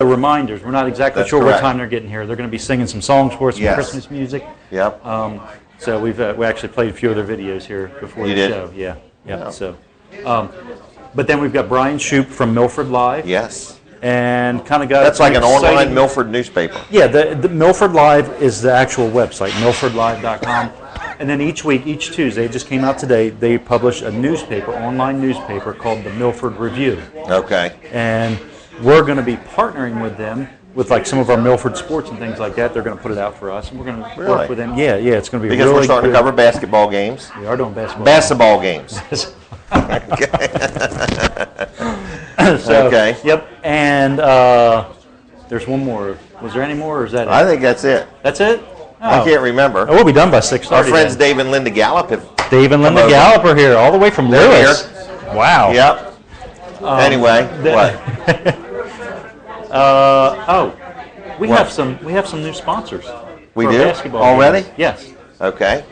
reminders. We're not exactly That's sure correct. what time they're getting here. They're going to be singing some songs for us, some Yes. Christmas music. Yep. So we actually played a few of their videos here before You the did? show. Yeah. Yeah. So, but then we've got Brian Shoup from Milford Live. Yes. And kind of got That's like an exciting- online Milford newspaper. Yeah, the Milford Live is the actual website, milfordlive.com. And then each week, each Tuesday, it just came out today, they publish a newspaper, online newspaper called the Milford Review. Okay. And we're going to be partnering with them with like some of our Milford sports and things like that. They're going to put it out for us, and we're going to Really? work with them. Yeah, it's going to be Because really we're starting good. to cover basketball games. We are doing basketball. Basketball games. So, Okay. Yep. And there's one more. Was there any more, or is that it? I think that's it. That's it? I can't remember. Oh, we'll be done by 6:30. Our friends Dave and Linda Gallup have Dave and Linda come over. Gallup are here, all the way from They're Lewis. here. Wow. Yep. Anyway, what? We What? have some new sponsors. We for do? basketball Already? games. Yes. Okay.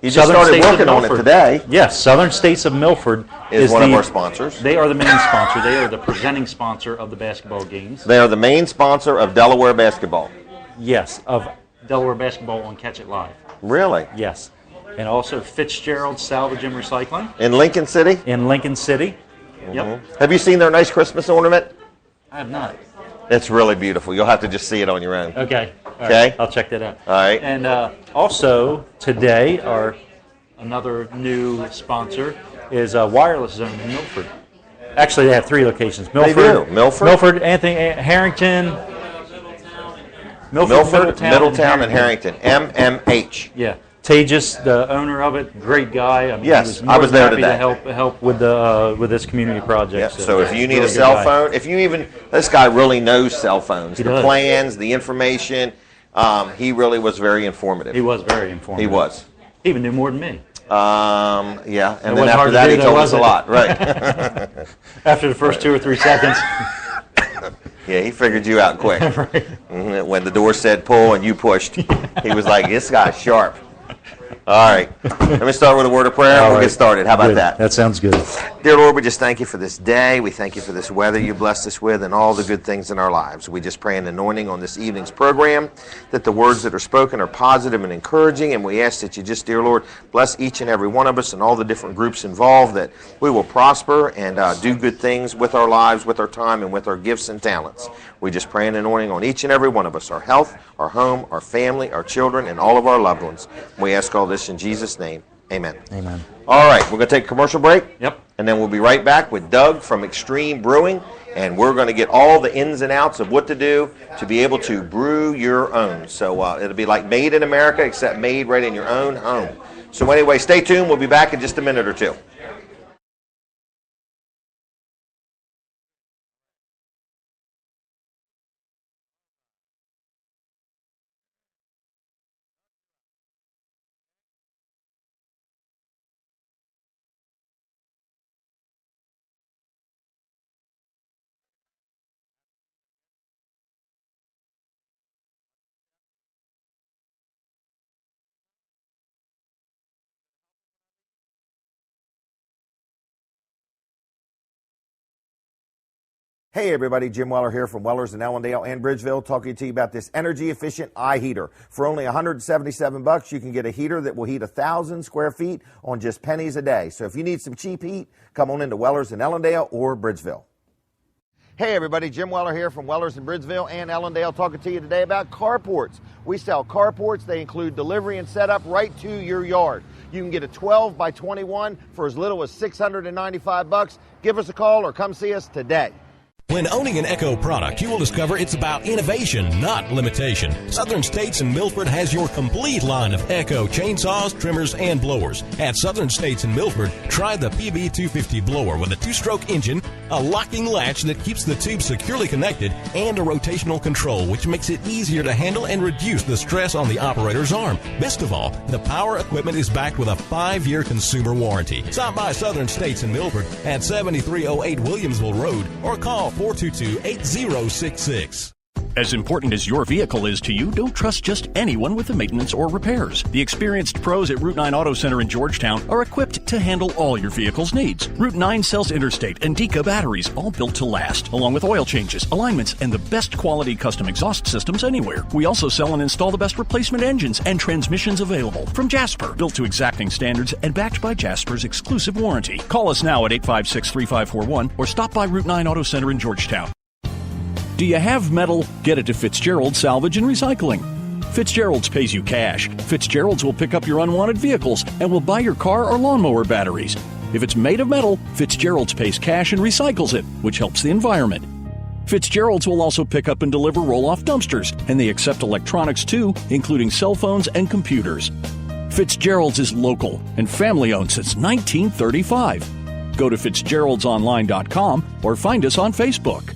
You just Southern started States of working on it Milford. today. Yes, Southern States of Milford Is one of our sponsors. They are the main sponsor. They are the presenting sponsor of the basketball games. They are the main sponsor of Delaware basketball. Yes, of Delaware basketball on Catch It Live. Really? Yes. And also Fitzgerald Salvage and Recycling In Lincoln City? in Lincoln City. Yep. Have you seen their nice Christmas ornament? I have not. It's really beautiful. You'll have to just see it on your own. Okay. All right. Okay. I'll check that out. All right. And also today, another new sponsor is Wireless Zone in Milford. Actually, they have 3 locations. Milford, do. Milford? Milford, Anthony, Harrington. Milford, Middletown, and Harrington. MMH. Yeah. Tejas, the owner of it, great guy. I mean, Yes, he was I was more there than happy today. to help with this community project. Yep. So if you need a really good cell guy. phone, this guy really knows cell phones, He the does. plans, the information. He really was very informative. He was very informative. He was. He even knew more than me. Yeah, and then wasn't after hard to that do, he though, told was us a it? lot. Right. After the first 2 or 3 seconds. Yeah, he figured you out quick. Right. When the door said pull and you pushed, he was like, this guy's sharp. All right. Let me start with a word of prayer and All we'll right. get started. How about Good. that? That sounds good. Dear Lord, we just thank you for this day. We thank you for this weather you blessed us with and all the good things in our lives. We just pray an anointing on this evening's program, that the words that are spoken are positive and encouraging, and we ask that you just, dear Lord, bless each and every one of us and all the different groups involved, that we will prosper and do good things with our lives, with our time, and with our gifts and talents. We just pray an anointing on each and every one of us, our health, our home, our family, our children, and all of our loved ones. We ask all this in Jesus' name. Amen. Amen. All right, we're going to take a commercial break. Yep. And then we'll be right back with Doug from Extreme Brewing, and we're going to get all the ins and outs of what to do to be able to brew your own. So it'll be like made in America, except made right in your own home. So anyway, stay tuned. We'll be back in just a minute or two. Hey everybody, Jim Weller here from Weller's in Ellendale and Bridgeville, talking to you about this energy efficient eye heater. For only $177, you can get a heater that will heat 1,000 square feet on just pennies a day. So if you need some cheap heat, come on into Weller's in Ellendale or Bridgeville. Hey everybody, Jim Weller here from Weller's in Bridgeville and Ellendale, talking to you today about carports. We sell carports. They include delivery and setup right to your yard. You can get a 12 by 21 for as little as $695. Give us a call or come see us today. When owning an Echo product, you will discover it's about innovation, not limitation. Southern States in Milford has your complete line of Echo chainsaws, trimmers, and blowers. At Southern States in Milford, try the PB250 blower with a 2-stroke engine, a locking latch that keeps the tube securely connected, and a rotational control which makes it easier to handle and reduce the stress on the operator's arm. Best of all, the power equipment is backed with a 5-year consumer warranty. Stop by Southern States in Milford at 7308 Williamsville Road or call 422-8066. As important as your vehicle is to you, don't trust just anyone with the maintenance or repairs. The experienced pros at Route 9 Auto Center in Georgetown are equipped to handle all your vehicle's needs. Route 9 sells Interstate and Deka batteries, all built to last, along with oil changes, alignments, and the best quality custom exhaust systems anywhere. We also sell and install the best replacement engines and transmissions available from Jasper, built to exacting standards and backed by Jasper's exclusive warranty. Call us now at 856-3541 or stop by Route 9 Auto Center in Georgetown. Do you have metal? Get it to Fitzgerald's Salvage and Recycling. Fitzgerald's pays you cash. Fitzgerald's will pick up your unwanted vehicles and will buy your car or lawnmower batteries. If it's made of metal, Fitzgerald's pays cash and recycles it, which helps the environment. Fitzgerald's will also pick up and deliver roll-off dumpsters, and they accept electronics too, including cell phones and computers. Fitzgerald's is local and family-owned since 1935. Go to fitzgeraldsonline.com or find us on Facebook.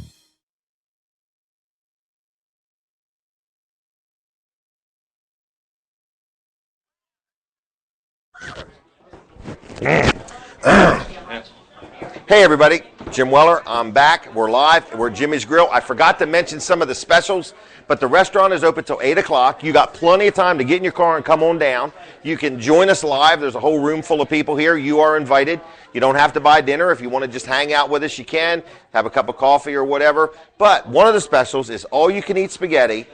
Hey everybody, Jim Weller. I'm back. We're live. We're at Jimmy's Grill. I forgot to mention some of the specials, but the restaurant is open till 8 o'clock. You got plenty of time to get in your car and come on down. You can join us live. There's a whole room full of people here. You are invited. You don't have to buy dinner. If you want to just hang out with us, you can. Have a cup of coffee or whatever. But one of the specials is all-you-can-eat spaghetti.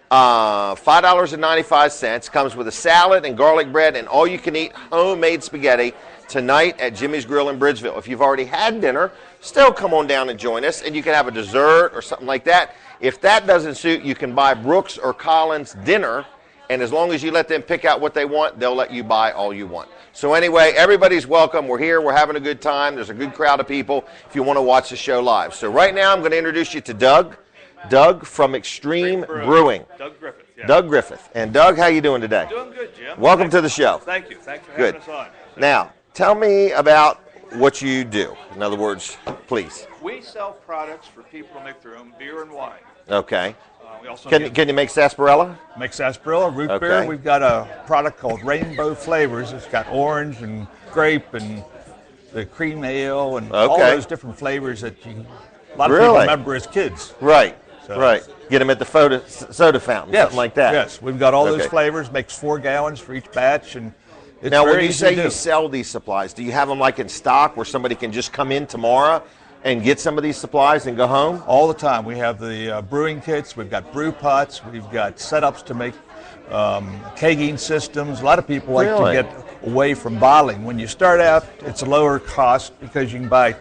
$5.95. Comes with a salad and garlic bread and all-you-can-eat homemade spaghetti tonight at Jimmy's Grill in Bridgeville. If you've already had dinner, still come on down and join us, and you can have a dessert or something like that. If that doesn't suit, you can buy Brooks or Collins dinner, and as long as you let them pick out what they want, they'll let you buy all you want. So anyway, everybody's welcome. We're here. We're having a good time. There's a good crowd of people if you want to watch the show live. So right now I'm going to introduce you to Doug. Doug from Extreme Brewing. Doug Griffith. Yeah. Doug Griffith. And Doug, how you doing today? Doing good, Jim. Welcome to the show. Thank you. Thanks for having us on. Now, tell me about what you do. In other words, please. We sell products for people to make their own beer and wine. Okay. We also Can you make sarsaparilla? Make sarsaparilla, root Okay. beer. We've got a product called Rainbow Flavors. It's got orange and grape and the cream ale and all Okay. those different flavors that a lot of Really? people remember as kids. Right. So- Right. Get them at the soda fountain, Yes, something like that. Yes, we've got all those Okay. flavors. Makes 4 gallons for each batch, and it's Now, very when you easy say to you do. sell these supplies, do you have them like in stock where somebody can just come in tomorrow and get some of these supplies and go home? All the time. We have the brewing kits. We've got brew pots. We've got setups to make kegging systems. A lot of people like Really? to get away from bottling. When you start out, it's a lower cost because you can buy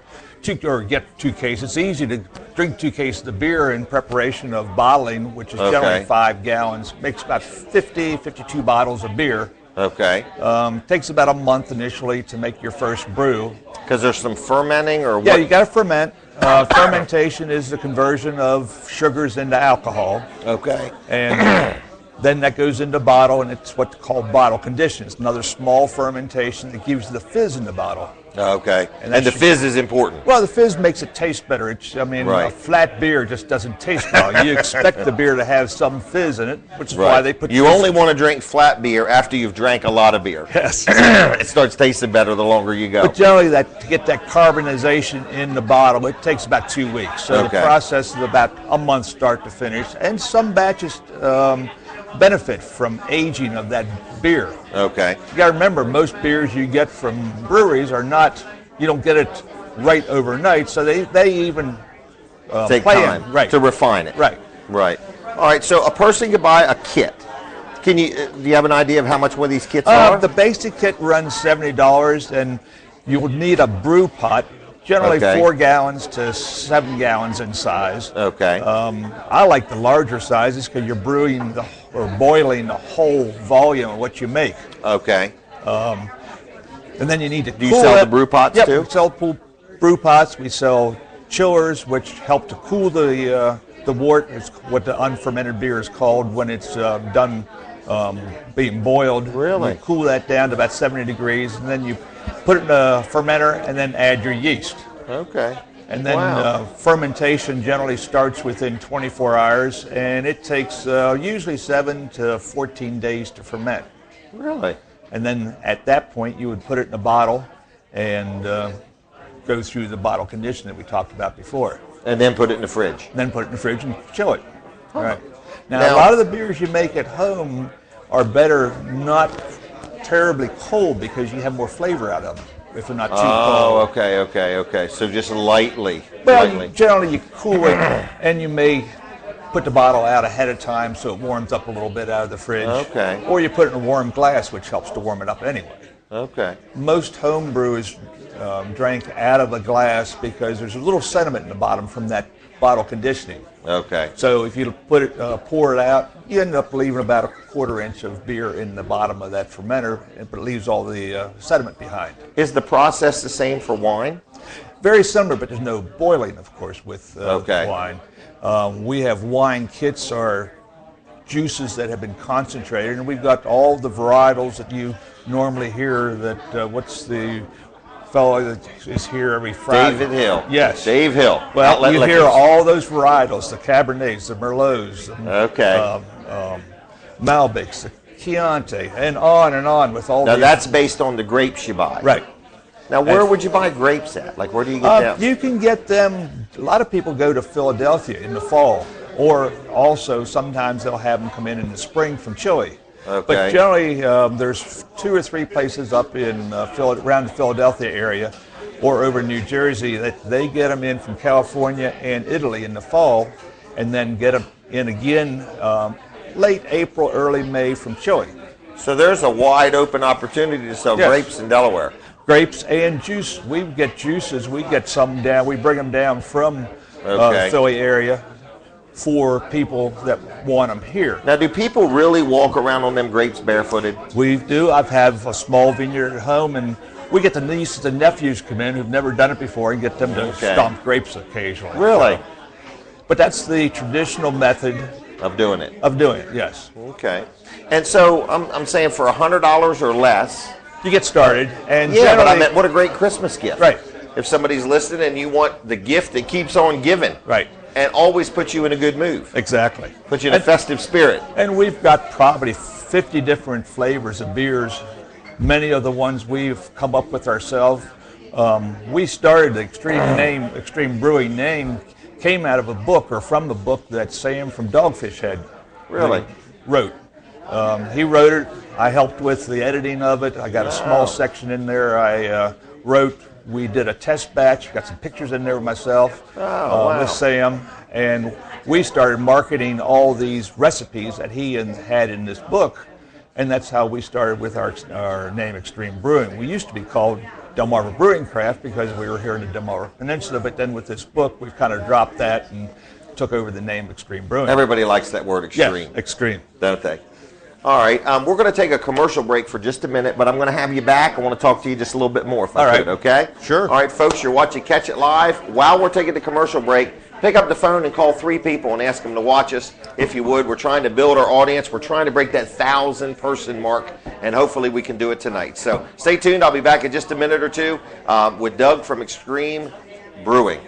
get 2 cases. It's easy to drink 2 cases of beer in preparation of bottling, which is generally Okay. 5 gallons. Makes about 52 bottles of beer. Okay. Takes about a month initially to make your first brew. Because there's some fermenting or Yeah, what? you got to ferment. Fermentation is the conversion of sugars into alcohol, Okay. and then that goes into bottle, and it's what's called bottle condition. It's another small fermentation that gives the fizz in the bottle. Okay. And And the that's- fizz is important. Well, the fizz makes it taste better. A Right. flat beer just doesn't taste well. You expect the beer to have some fizz in it, which is why Right. they put You fizz- only want to drink flat beer after you've drank a lot of beer. Yes. It starts tasting better the longer you go. But generally, to get that carbonization in the bottle, it takes about 2 weeks. So Okay. the process is about a month start to finish. And some batches benefit from aging of that beer. Okay. You got to remember, most beers you get from breweries are not, you don't get it right overnight, so they even Take play time in. Right. to refine it. Right. Right. All right. So a person could buy a kit. Do you have an idea of how much one of these kits are? The basic kit runs $70, and you'll need a brew pot, generally Okay. 4 gallons to 7 gallons in size. Okay. I like the larger sizes because you're brewing or boiling the whole volume of what you make. Okay. And then you need to Do you cool sell it. the brew pots Yep, too? we sell brew pots. We sell chillers, which help to cool the wort. It's what the unfermented beer is called when it's done being boiled. Really? You cool that down to about 70 degrees, and then you put it in a fermenter and then add your yeast. Okay. And then Wow. fermentation generally starts within 24 hours, and it takes usually 7 to 14 days to ferment. Really? And then at that point, you would put it in a bottle and go through the bottle condition that we talked about before. And then put it in the fridge. And then put it in the fridge and chill it. Right. Now, a lot of the beers you make at home are better not terribly cold because you have more flavor out of them if they're not too cold. Oh, okay. So just lightly. Well, generally you cool it, and you may put the bottle out ahead of time so it warms up a little bit out of the fridge. Okay. Or you put it in a warm glass, which helps to warm it up anyway. Okay. Most home brewers drink out of a glass because there's a little sediment in the bottom from that bottle conditioning. Okay. So if you put it, pour it out, you end up leaving about a quarter inch of beer in the bottom of that fermenter, but it leaves all the sediment behind. Is the process the same for wine? Very similar, but there's no boiling, of course, with Okay. wine. We have wine kits, or juices that have been concentrated, and we've got all the varietals that you normally hear. That what's the fellow that is here every Friday? David Hill. Yes. Dave Hill. Well, you hear all those varietals, the Cabernets, the Merlots, Malbecs, the Chianti, and on with all Now these. that's based on the grapes you buy. Right. Now where would you buy grapes at? Like where do you get them? You can get them, a lot of people go to Philadelphia in the fall, or also sometimes they'll have them come in the spring from Chile. Okay. But generally, there's 2 or 3 places up in around the Philadelphia area or over in New Jersey that they get them in from California and Italy in the fall, and then get them in again late April, early May from Chile. So there's a wide open opportunity to sell grapes in Delaware. Grapes and juice. We get juices. We get some down. We bring them down from the Philly area for people that want them here. Now, do people really walk around on them grapes barefooted? We do. I have a small vineyard at home, and we get the nieces and nephews come in who've never done it before and get them to stomp grapes occasionally. Really? But that's the traditional method of doing it. Yes. Okay. And so I'm saying for $100 or less, you get started. And yeah, but I meant what a great Christmas gift. Right. If somebody's listening and you want the gift that keeps on giving. Right. And always puts you in a good mood. Exactly. Put you in a festive spirit. And we've got probably 50 different flavors of beers, many of the ones we've come up with ourselves. We started the Extreme Brewing name came out of a book, or from the book that Sam from Dogfish Head wrote. He wrote it. I helped with the editing of it. I got a small section in there I wrote. We did a test batch, got some pictures in there of myself with Sam, and we started marketing all these recipes that he had in this book, and that's how we started with our name Extreme Brewing. We used to be called Delmarva Brewing Craft because we were here in the Delmarva Peninsula, but then with this book we've kind of dropped that and took over the name Extreme Brewing. Everybody likes that word extreme. Yeah, extreme. Don't they? All right, we're going to take a commercial break for just a minute, but I'm going to have you back. I want to talk to you just a little bit more if I could, okay? Sure. All right, folks, you're watching Catch It Live. While we're taking the commercial break, pick up the phone and call 3 people and ask them to watch us, if you would. We're trying to build our audience. We're trying to break that 1,000-person mark, and hopefully we can do it tonight. So stay tuned. I'll be back in just a minute or two with Doug from Extreme Brewing.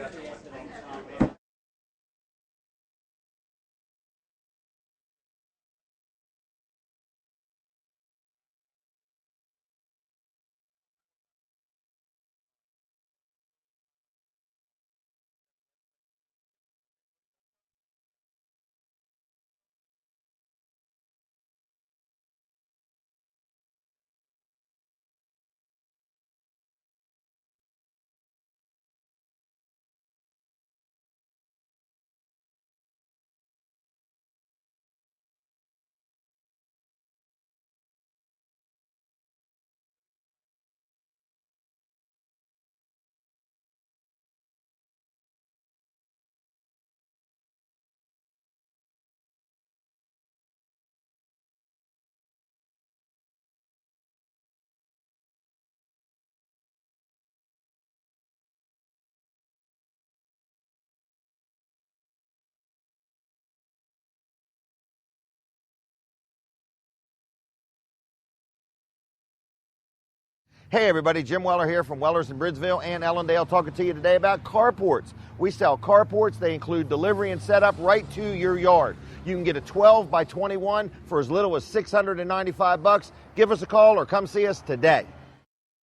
Hey everybody, Jim Weller here from Weller's in Bridgeville and Ellendale, talking to you today about carports. We sell carports. They include delivery and setup right to your yard. You can get a 12 by 21 for as little as $695. Give us a call or come see us today.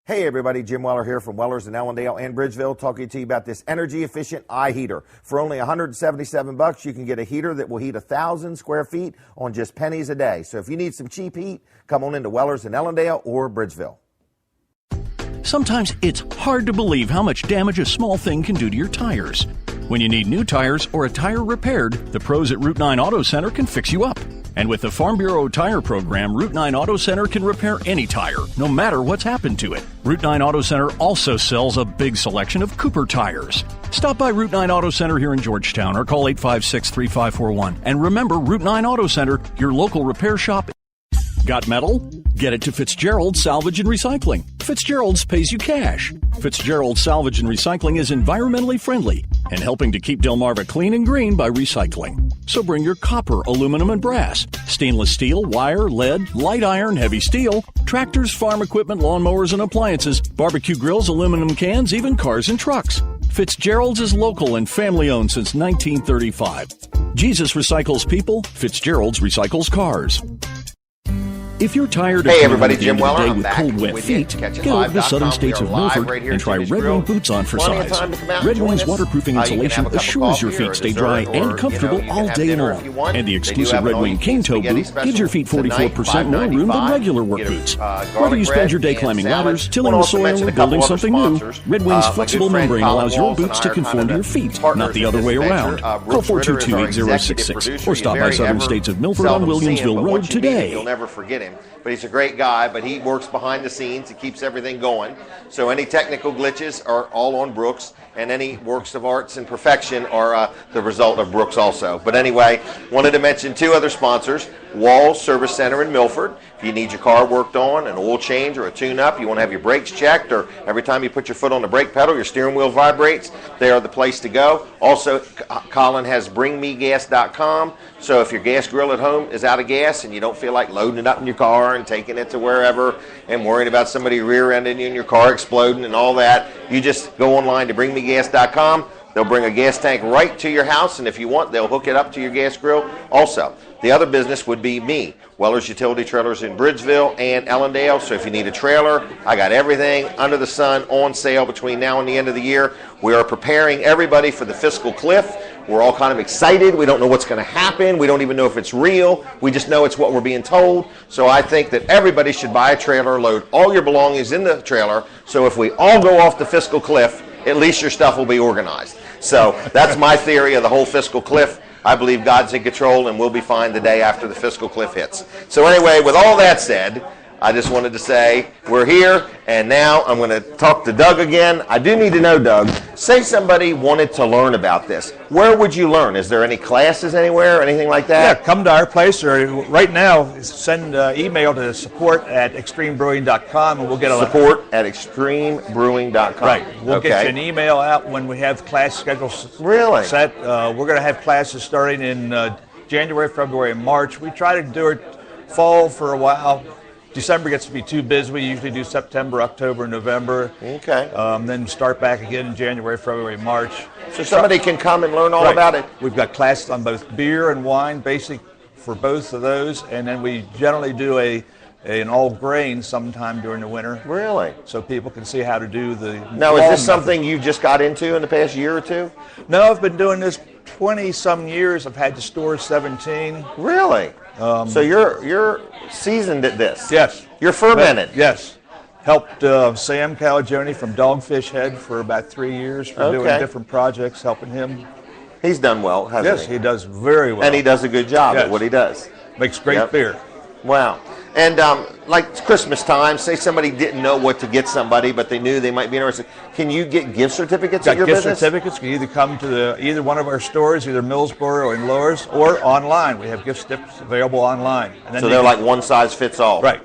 Hey everybody, Jim Weller here from Wellers in Allendale and Bridgeville, talking to you about this energy efficient eye heater. For only $177, you can get a heater that will heat 1,000 square feet on just pennies a day. So if you need some cheap heat, come on into Wellers in Allendale or Bridgeville. Sometimes it's hard to believe how much damage a small thing can do to your tires. When you need new tires or a tire repaired, the pros at Route 9 Auto Center can fix you up. And with the Farm Bureau Tire Program, Route 9 Auto Center can repair any tire, no matter what's happened to it. Route 9 Auto Center also sells a big selection of Cooper tires. Stop by Route 9 Auto Center here in Georgetown or call 856-3541. And remember, Route 9 Auto Center, your local repair shop. Got metal? Get it to Fitzgerald Salvage and Recycling. Fitzgerald's pays you cash. Fitzgerald Salvage and Recycling is environmentally friendly and helping to keep Delmarva clean and green by recycling. So bring your copper, aluminum, and brass, stainless steel, wire, lead, light iron, heavy steel, tractors, farm equipment, lawnmowers, and appliances, barbecue grills, aluminum cans, even cars and trucks. Fitzgerald's is local and family-owned since 1935. Jesus recycles people. Fitzgerald's recycles cars. If you're tired of Hey everybody, at the Jim end of the Weller. day I'm with back cold, wet with feet, you. get over to Southern States of Milford and try Red Wing boots on for Plenty of size. time to come out and Red join Wing's us. waterproofing You can insulation have a cup of assures your coffee or feet stay dessert, dry or, and comfortable you can all have day dinner long. if you want. And the They do exclusive have an Red Wing all-you-can-eat King Toe spaghetti boot gives your feet special tonight, 44% more room than $5.95. regular work Get a, boots. garlic Whether you spend bread your day and climbing salad. ladders, tilling Wanna the also soil, mention or a couple building other something new, sponsors. Red Wing's My flexible good friend membrane Colin allows your Walls and boots I to are kind conform of to your the feet, partners not the in other this way venture. around. Call Bruce Ritter is our 422-8066 executive or stop by producer. Southern You're States of very Milford on seldom see him, Williamsville but Road once you meet him, today. you'll never forget him. But he's a great guy, but he works behind the scenes. He keeps everything going. So any technical glitches are all on Brooks, and any works of arts and perfection are the result of Brooks also. But anyway, wanted to mention two other sponsors. Walls Service Center in Milford. If you need your car worked on, an oil change or a tune-up, you want to have your brakes checked, or every time you put your foot on the brake pedal, your steering wheel vibrates, they are the place to go. Also, Colin has bringmegas.com, so if your gas grill at home is out of gas and you don't feel like loading it up in your car and taking it to wherever and worrying about somebody rear-ending you and your car exploding and all that, you just go online to bringmegas.com. They'll bring a gas tank right to your house, and if you want, they'll hook it up to your gas grill also. The other business would be me, Weller's Utility Trailers in Bridgeville and Ellendale. So if you need a trailer, I got everything under the sun on sale between now and the end of the year. We are preparing everybody for the fiscal cliff. We're all kind of excited. We don't know what's going to happen. We don't even know if it's real. We just know it's what we're being told. So I think that everybody should buy a trailer, load all your belongings in the trailer. So if we all go off the fiscal cliff, at least your stuff will be organized. So that's my theory of the whole fiscal cliff. I believe God's in control and we'll be fine the day after the fiscal cliff hits. So anyway, with all that said, I just wanted to say we're here, and now I'm going to talk to Doug again. I do need to know, Doug, say somebody wanted to learn about this. Where would you learn? Is there any classes anywhere, anything like that? Yeah, come to our place, or right now, send email to support@extremebrewing.com, and we'll get a support@extremebrewing.com. Right. We'll get you an email out when we have class schedules Really? set. We're going to have classes starting in January, February, and March. We try to do it fall for a while. December gets to be too busy. We usually do September, October, November. Okay. Then start back again in January, February, March. So somebody can come and learn all about it? We've got classes on both beer and wine, basic for both of those, and then we generally do an all grain sometime during the winter. Really? So people can see how to do the. Now, is this something you just got into in the past year or two? No, I've been doing this 20-some years. I've had the store 17. Really? So you're seasoned at this? Yes. You're fermented? Yes. Helped Sam Calagione from Dogfish Head for about 3 years for doing different projects, helping him. He's done well, hasn't he? Yes, he does very well. And he does a good job at what he does. Makes great beer. Wow. And like Christmas time, say somebody didn't know what to get somebody, but they knew they might be interested. Can you get gift certificates at your gift business? certificates. You can either come to either one of our stores, either Millsboro or in Loras, or online. We have gift certificates available online. And then so they're like one size fits all? Right.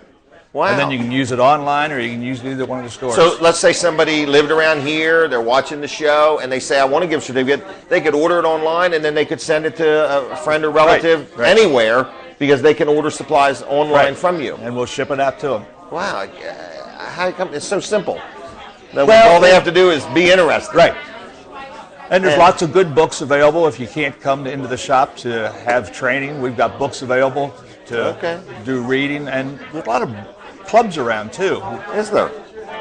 Wow. And then you can use it online, or you can use either one of the stores. So let's say somebody lived around here, they're watching the show, and they say, I want a gift certificate. They could order it online, and then they could send it to a friend or relative anywhere, because they can order supplies online from you. And we'll ship it out to them. Wow. How come it's so simple? Well, all they have to do is be interested. Right. And there's lots of good books available if you can't come into the shop to have training. We've got books available to do reading, and there's a lot of clubs around too. Is there?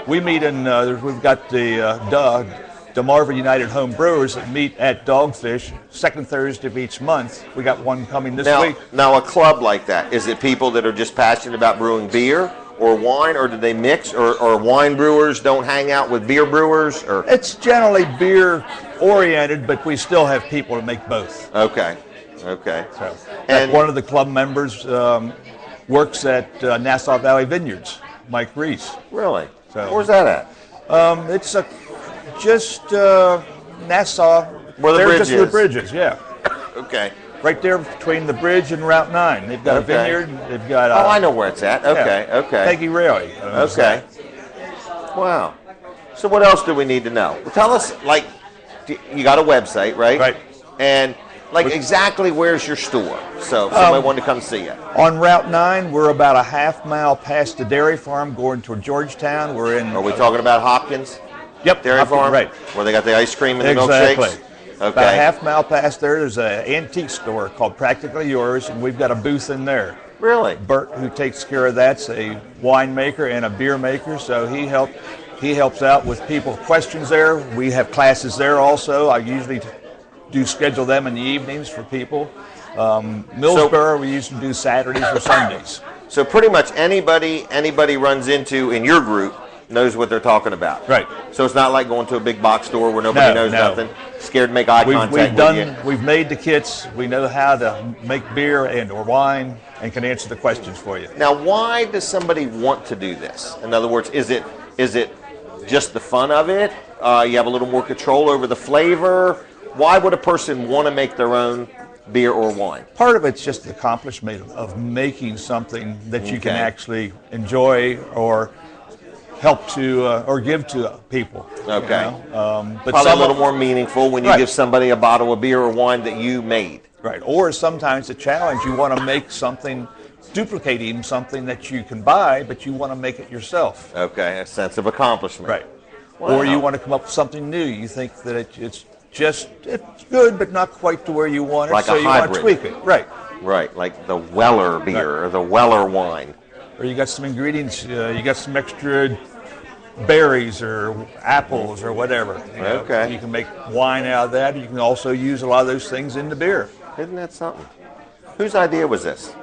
We meet in, we've got the Marvin United Home Brewers that meet at Dogfish, second Thursday of each month. We got one coming this week. Now, a club like that, is it people that are just passionate about brewing beer or wine, or do they mix, or wine brewers don't hang out with beer brewers? Or It's generally beer oriented, but we still have people to make both. Okay. So, And one of the club members works at Nassau Valley Vineyards, Mike Reese. Really? So- Where's that at? It's just Nassau. Where the They're bridge just is. the bridges, yeah. Okay. Right there between the bridge and Route 9. They've got a Okay. vineyard. They've got Oh, I know where it's at. Okay. yeah, Okay. Peggy Raley. Okay. Wow. So what else do we need to know? Well, tell us, like, you got a website, right? Right. And, like, exactly where's your store? So if somebody wanted to come see you. On Route 9, we're about a half mile past the dairy farm going toward Georgetown. We're in. Are we talking about Hopkins Yep. Dairy Hopkins, Farm? Right. Where they got the ice cream and the Exactly. milkshakes? About a Okay. half mile past there's an antique store called Practically Yours, and we've got a booth in there. Really? Bert, who takes care of that's a winemaker and a beer maker, so he helps out with people's questions there. We have classes there also. I usually do schedule them in the evenings for people. Millsboro, we used to do Saturdays or Sundays. So pretty much anybody runs into in your group knows what they're talking about. Right. So it's not like going to a big box store where nobody knows No. nothing. Scared to make eye contact with you. We've made the kits. We know how to make beer and or wine, and can answer the questions for you. Now, why does somebody want to do this? In other words, is it just the fun of it? You have a little more control over the flavor. Why would a person want to make their own beer or wine? Part of it's just the accomplishment of making something that you can Okay. actually enjoy or help to or give to people. Okay. But Probably a some little more meaningful when you Right. give somebody a bottle of beer or wine that you made. right. Or sometimes a challenge. You want to make something, duplicating something that you can buy, but you want to make it yourself. Okay, a sense of accomplishment. Right. Wow. Or you want to come up with something new. You think that it's good, but not quite to where you want it, Like so a you want to hybrid. tweak it. Right. Right, like the Weller beer or the Weller wine. Or you got some ingredients, you got some extra berries or apples or whatever. You know. Okay. You can make wine out of that. You can also use a lot of those things in the beer. Isn't that something? Whose idea was this?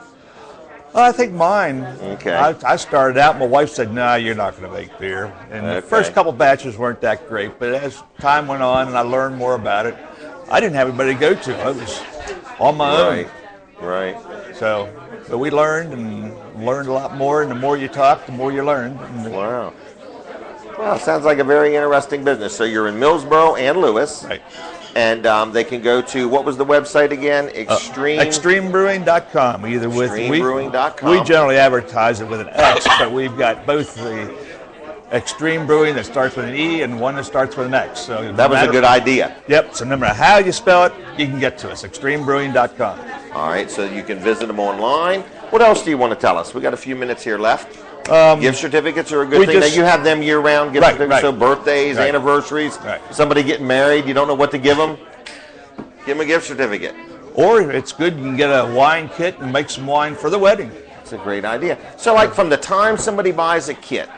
I think mine. Okay. I started out, my wife said, "No, you're not going to make beer." And the Okay. first couple batches weren't that great, but as time went on and I learned more about it, I didn't have anybody to go to. I was on my own. Right. So, but we learned and learned a lot more, and the more you talk, the more you learn. And Wow. Well, it sounds like a very interesting business. So you're in Millsboro and Lewis. Right. And they can go to, what was the website again? ExtremeBrewing.com. Either with ExtremeBrewing.com. we generally advertise it with an X, but we've got both the Extreme Brewing that starts with an E and one that starts with an X. So That was a good idea. Yep. So no matter how you spell it, you can get to us. ExtremeBrewing.com. All right, so you can visit them online. What else do you want to tell us? We got a few minutes here left. Gift certificats are a good we thing. just- Now, you have them year-round gift Right, certificates, right. so birthdays, Right. anniversaries, Right. somebody getting married, you don't know what to give them, give them a gift certificate. Or it's good, you can get a wine kit and make some wine for the wedding. It's a great idea. So, like, from the time somebody buys a kit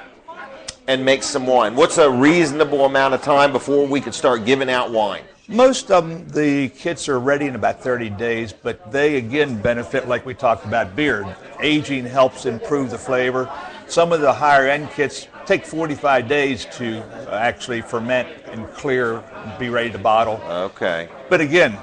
and makes some wine, what's a reasonable amount of time before we could start giving out wine? Most of them, the kits are ready in about 30 days, but they again benefit, like we talked about beer. Aging helps improve the flavor. Some of the higher end kits take 45 days to actually ferment and clear and be ready to bottle. Okay. But again,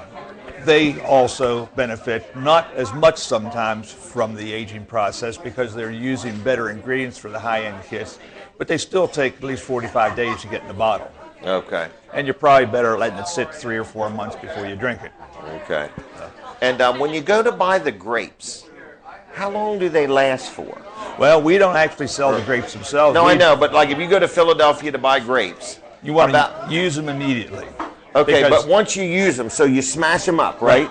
they also benefit not as much sometimes from the aging process because they're using better ingredients for the high end kits, but they still take at least 45 days to get in the bottle. Okay. And you're probably better letting it sit 3 or 4 months before you drink it. Okay. And when you go to buy the grapes, how long do they last for? Well, we don't actually sell the grapes themselves. No, I We- know, but like if you go to Philadelphia to buy grapes, You want about- to use them immediately. okay, Because- but once you use them, so you smash them up, right?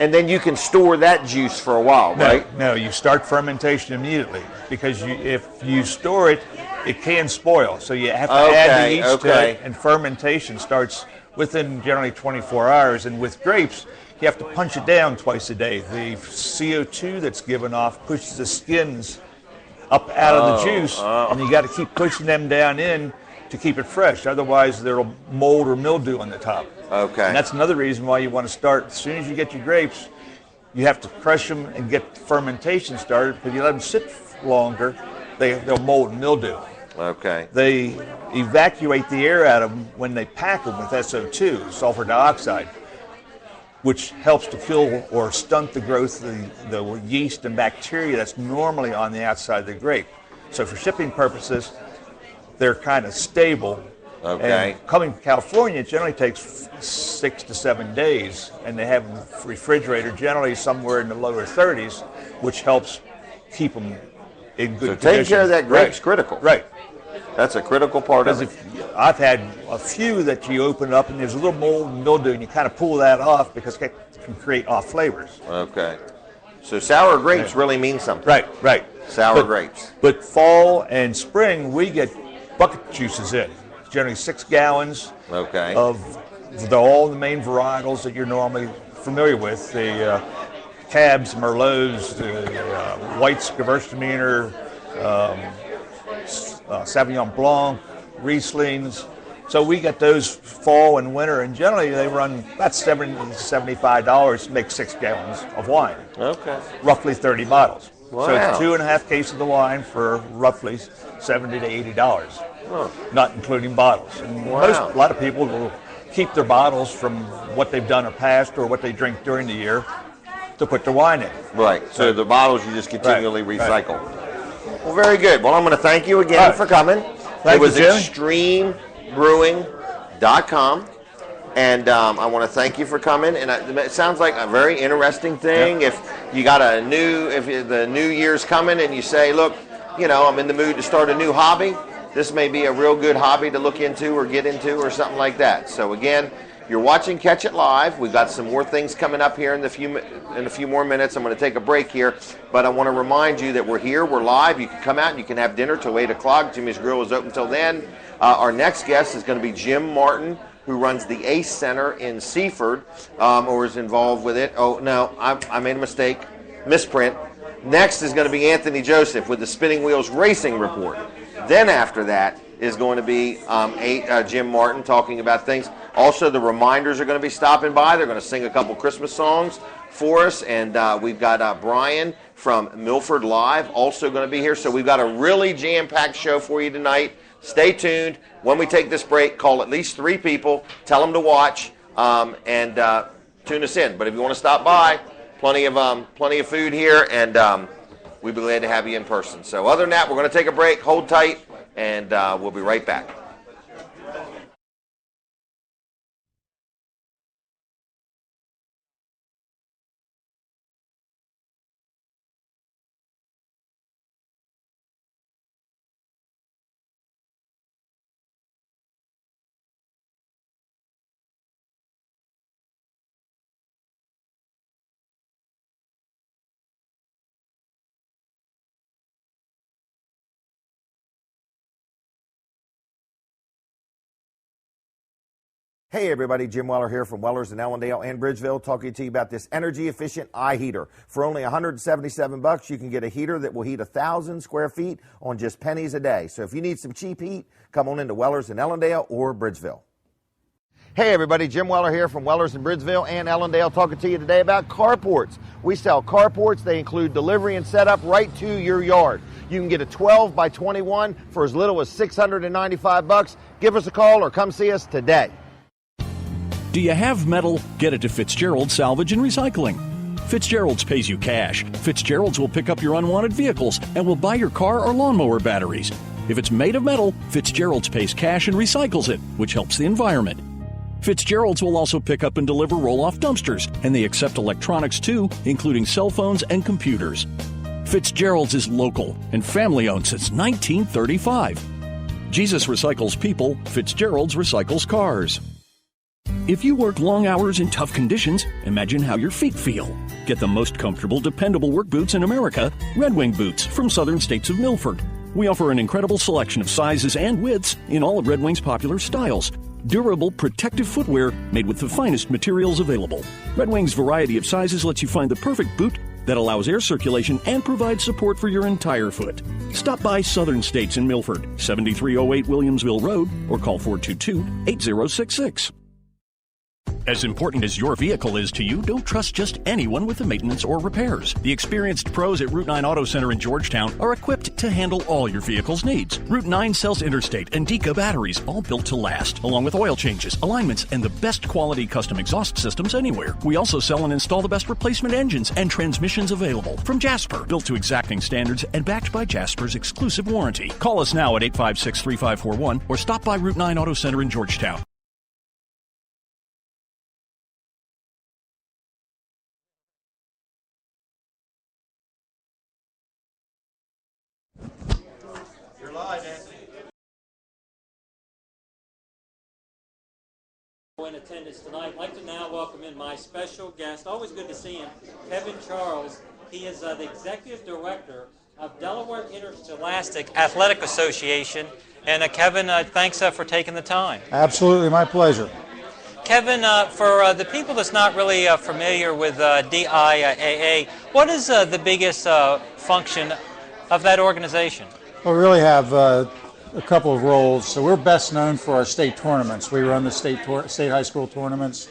And then you can store that juice for a while, right? No, you start fermentation immediately because if you store it, it can spoil. So you have to add the yeast to okay. it, and fermentation starts within generally 24 hours. And with grapes, you have to punch it down twice a day. The CO2 that's given off pushes the skins up out of the juice, and you got to keep pushing them down in to keep it fresh. Otherwise, there'll mold or mildew on the top. Okay. And that's another reason why you want to start, as soon as you get your grapes, you have to crush them and get fermentation started, because if you let them sit longer, they'll mold and mildew. Okay. They evacuate the air out of them when they pack them with SO2, sulfur dioxide, which helps to kill or stunt the growth of the yeast and bacteria that's normally on the outside of the grape. So for shipping purposes, they're kind of stable. Okay. And coming from California, it generally takes 6 to 7 days, and they have them refrigerator generally somewhere in the lower 30s, which helps keep them in good condition. Taking care of that grape's critical. Right. That's a critical part of it. I've had a few that you open up and there's a little mold and mildew, and you kind of pull that off because it can create off flavors. Okay. So sour grapes really mean something. Right. Sour grapes. But fall and spring, we get bucket juices in. Generally 6 gallons of all the main varietals that you're normally familiar with. The Cabs, Merlots, the Whites, Gewürztraminer, Sauvignon Blanc, Rieslings. So we get those fall and winter, and generally they run about $70 to $75 to make 6 gallons of wine. Okay. Roughly 30 bottles. Wow. So it's 2.5 cases of the wine for roughly $70 to $80, not including bottles. And a lot of people will keep their bottles from what they've done in the past or what they drink during the year to put their wine in. Right. So the bottles you just continually recycle. Well, very good. Well, I'm going to thank you again for coming. It was extremebrewing.com. And I want to thank you for coming. And it sounds like a very interesting thing. If you got if the new year's coming and you say, look, I'm in the mood to start a new hobby, this may be a real good hobby to look into or get into or something like that. So again, you're watching Catch It Live. We've got some more things coming up here in a few more minutes. I'm going to take a break here, but I want to remind you that we're here. We're live. You can come out and you can have dinner till 8 o'clock. Jimmy's Grill is open till then. Our next guest is going to be Jim Martin, who runs the ACE Center in Seaford, or is involved with it. Oh, no, I made a mistake. Misprint. Next is going to be Anthony Joseph with the Spinning Wheels Racing Report. Then after that is going to be Jim Martin talking about things. Also, the Reminders are going to be stopping by. They're going to sing a couple Christmas songs for us. And we've got Brian from Milford Live also going to be here. So we've got a really jam-packed show for you tonight. Stay tuned. When we take this break, call at least 3 people, tell them to watch, and tune us in. But if you want to stop by, plenty of food here, and we'd be glad to have you in person. So other than that, we're going to take a break. Hold tight, and we'll be right back. Hey everybody, Jim Weller here from Weller's in Allendale and Bridgeville, talking to you about this energy-efficient eye heater. For only $177, you can get a heater that will heat 1,000 square feet on just pennies a day. So if you need some cheap heat, come on into Weller's in Allendale or Bridgeville. Hey everybody, Jim Weller here from Weller's in Bridgeville and Allendale, talking to you today about carports. We sell carports. They include delivery and setup right to your yard. You can get a 12 by 21 for as little as $695. Give us a call or come see us today. Do you have metal? Get it to Fitzgerald Salvage and Recycling. Fitzgerald's pays you cash. Fitzgerald's will pick up your unwanted vehicles and will buy your car or lawnmower batteries. If it's made of metal, Fitzgerald's pays cash and recycles it, which helps the environment. Fitzgerald's will also pick up and deliver roll-off dumpsters, and they accept electronics too, including cell phones and computers. Fitzgerald's is local and family-owned since 1935. Jesus recycles people, Fitzgerald's recycles cars. If you work long hours in tough conditions, imagine how your feet feel. Get the most comfortable, dependable work boots in America, Red Wing Boots from Southern States of Milford. We offer an incredible selection of sizes and widths in all of Red Wing's popular styles. Durable, protective footwear made with the finest materials available. Red Wing's variety of sizes lets you find the perfect boot that allows air circulation and provides support for your entire foot. Stop by Southern States in Milford, 7308 Williamsville Road, or call 422-8066. As important as your vehicle is to you, don't trust just anyone with the maintenance or repairs. The experienced pros at Route 9 Auto Center in Georgetown are equipped to handle all your vehicle's needs. Route 9 sells Interstate and Deka batteries, all built to last, along with oil changes, alignments, and the best quality custom exhaust systems anywhere. We also sell and install the best replacement engines and transmissions available from Jasper, built to exacting standards and backed by Jasper's exclusive warranty. Call us now at 856-3541 or stop by Route 9 Auto Center in Georgetown. In attendance tonight, I'd like to now welcome in my special guest. Always good to see him, Kevin Charles. He is the Executive Director of Delaware Interscholastic Athletic Association. And Kevin, thanks for taking the time. Absolutely, my pleasure. Kevin, for the people that's not really familiar with DIAA, what is the biggest function of that organization? Well, we really have a couple of roles. So we're best known for our state tournaments. We run the state high school tournaments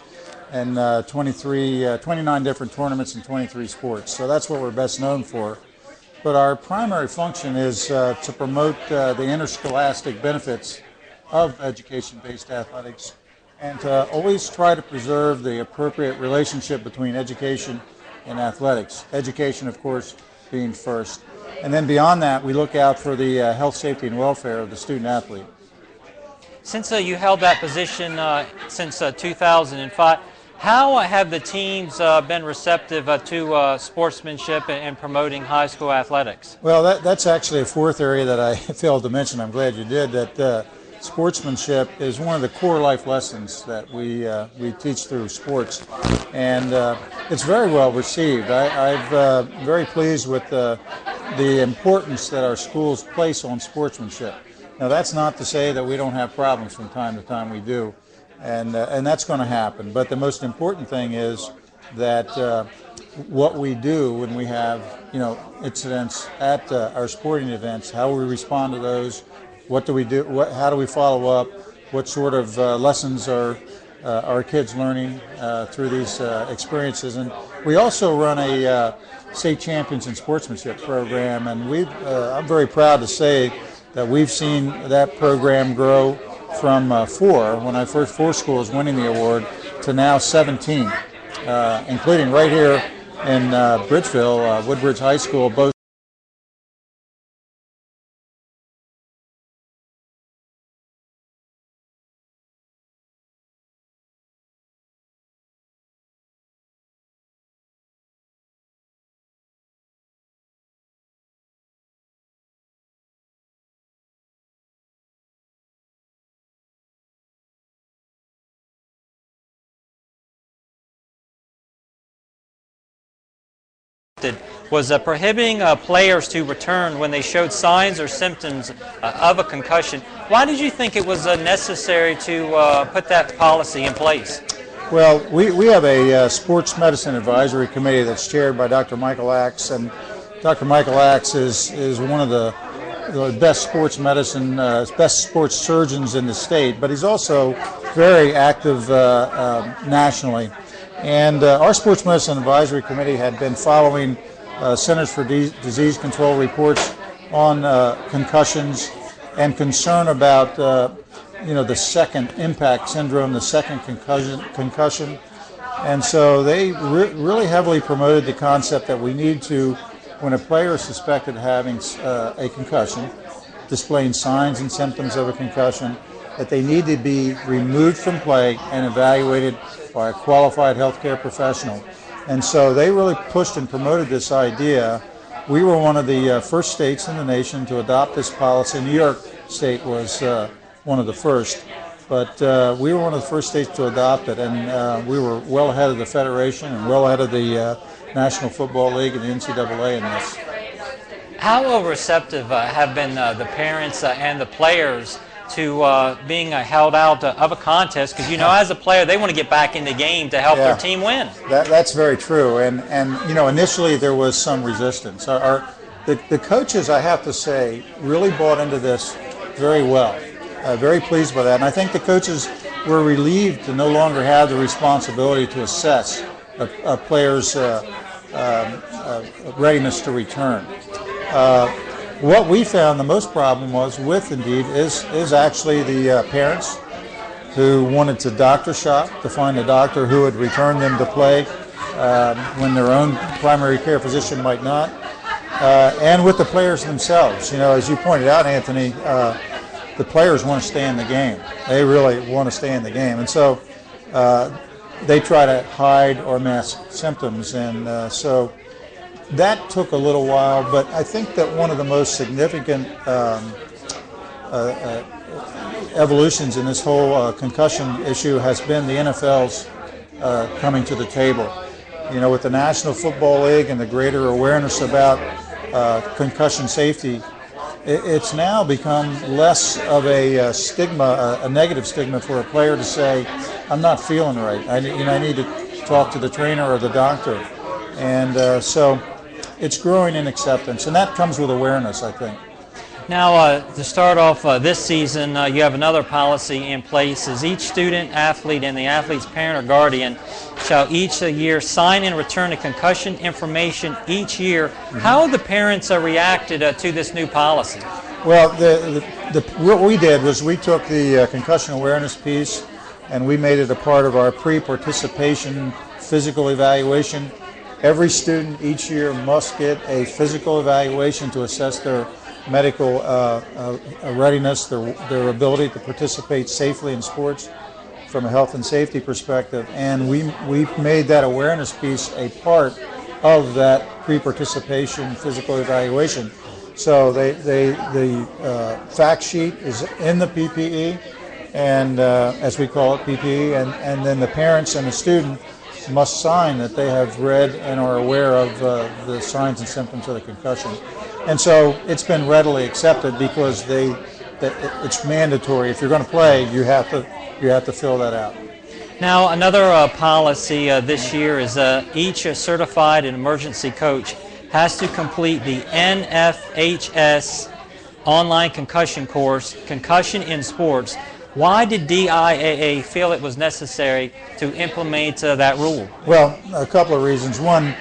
and 29 different tournaments in 23 sports. So that's what we're best known for. But our primary function is to promote the interscholastic benefits of education-based athletics and to always try to preserve the appropriate relationship between education and athletics. Education, of course, being first. And then beyond that, we look out for the health, safety, and welfare of the student athlete. Since you held that position since 2005, how have the teams been receptive to sportsmanship and promoting high school athletics? Well, that's actually a fourth area that I failed to mention. I'm glad you did. That sportsmanship is one of the core life lessons that we teach through sports, and it's very well received. I'm very pleased with the importance that our schools place on sportsmanship. Now, that's not to say that we don't have problems from time to time. We do, and that's going to happen. But the most important thing is that what we do when we have incidents at our sporting events, how we respond to those, what do we do, how do we follow up, what sort of lessons are our kids learning through these experiences. And we also run a State Champions in Sportsmanship program, and I'm very proud to say that we've seen that program grow from 4 schools winning the award, to now 17, including right here in Bridgeville, Woodbridge High School. Both was prohibiting players to return when they showed signs or symptoms of a concussion. Why did you think it was necessary to put that policy in place? Well, we have a sports medicine advisory committee that's chaired by Dr. Michael Axe, and Dr. Michael Axe is one of the best sports medicine, best sports surgeons in the state, but he's also very active nationally. And our Sports Medicine Advisory Committee had been following Centers for Disease Control reports on concussions and concern about the second impact syndrome, the second concussion. And so they really heavily promoted the concept that we need to, when a player is suspected of having a concussion, displaying signs and symptoms of a concussion, that they need to be removed from play and evaluated by a qualified healthcare professional. And so they really pushed and promoted this idea. We were one of the first states in the nation to adopt this policy. New York State was one of the first, but we were one of the first states to adopt it, and we were well ahead of the Federation and well ahead of the National Football League and the NCAA in this. How receptive have been the parents and the players to being held out of a contest? Because, you know, as a player, they want to get back in the game to help their team win. That's very true. And you know, initially there was some resistance. The coaches, I have to say, really bought into this very well. Very pleased by that. And I think the coaches were relieved to no longer have the responsibility to assess a player's readiness to return. What we found the most problem was with, indeed, is actually the parents who wanted to doctor shop to find a doctor who would return them to play when their own primary care physician might not, and with the players themselves. You know, as you pointed out, Anthony, the players want to stay in the game. They really want to stay in the game, and so they try to hide or mask symptoms, and so that took a little while. But I think that one of the most significant evolutions in this whole concussion issue has been the NFL's coming to the table. You know, with the National Football League and the greater awareness about concussion safety, it's now become less of a stigma, a negative stigma for a player to say, "I'm not feeling right. I need to talk to the trainer or the doctor," and so it's growing in acceptance, and that comes with awareness, I think. Now, to start off this season, you have another policy in place: is each student, athlete, and the athlete's parent or guardian shall each year sign and return a concussion information each year. Mm-hmm. How have the parents reacted to this new policy? Well, what we did was we took the concussion awareness piece and we made it a part of our pre-participation physical evaluation. Every student each year must get a physical evaluation to assess their medical readiness, their ability to participate safely in sports from a health and safety perspective. And we made that awareness piece a part of that pre-participation physical evaluation. So the fact sheet is in the PPE, and as we call it, PPE, and then the parents and the student must sign that they have read and are aware of the signs and symptoms of the concussion. And so it's been readily accepted because it's mandatory. If you're going to play, you have to fill that out. Now, another policy this year is each certified and emergency coach has to complete the NFHS online concussion course, Concussion in Sports. Why did DIAA feel it was necessary to implement that rule? Well, a couple of reasons. One,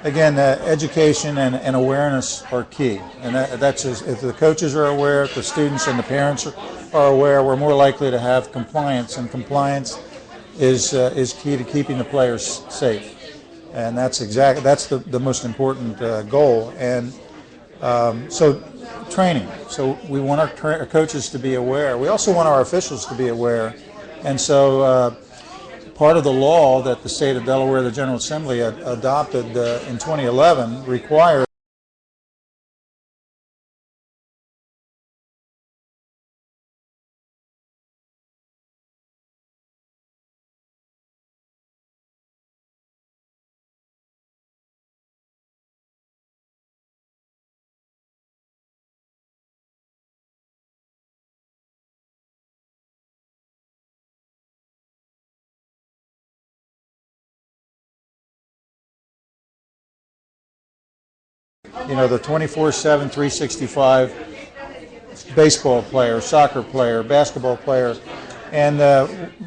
again, education and awareness are key. And that's just, if the coaches are aware, if the students and the parents are aware, we're more likely to have compliance. And compliance is key to keeping the players safe. And that's the most important goal. And so training. So we want our coaches to be aware. We also want our officials to be aware. And so part of the law that the state of Delaware, the General Assembly, adopted in 2011 requires the 24/7, 365 baseball player, soccer player, basketball player, and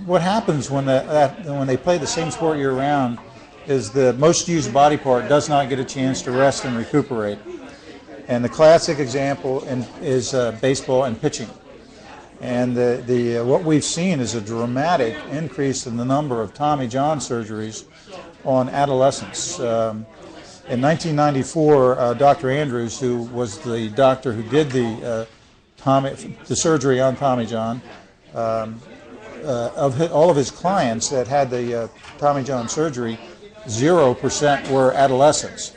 what happens when they play the same sport year-round is the most used body part does not get a chance to rest and recuperate. And the classic example is baseball and pitching. And what we've seen is a dramatic increase in the number of Tommy John surgeries on adolescents. In 1994, Dr. Andrews, who was the doctor who did the surgery on Tommy John, all of his clients that had the Tommy John surgery, 0% were adolescents.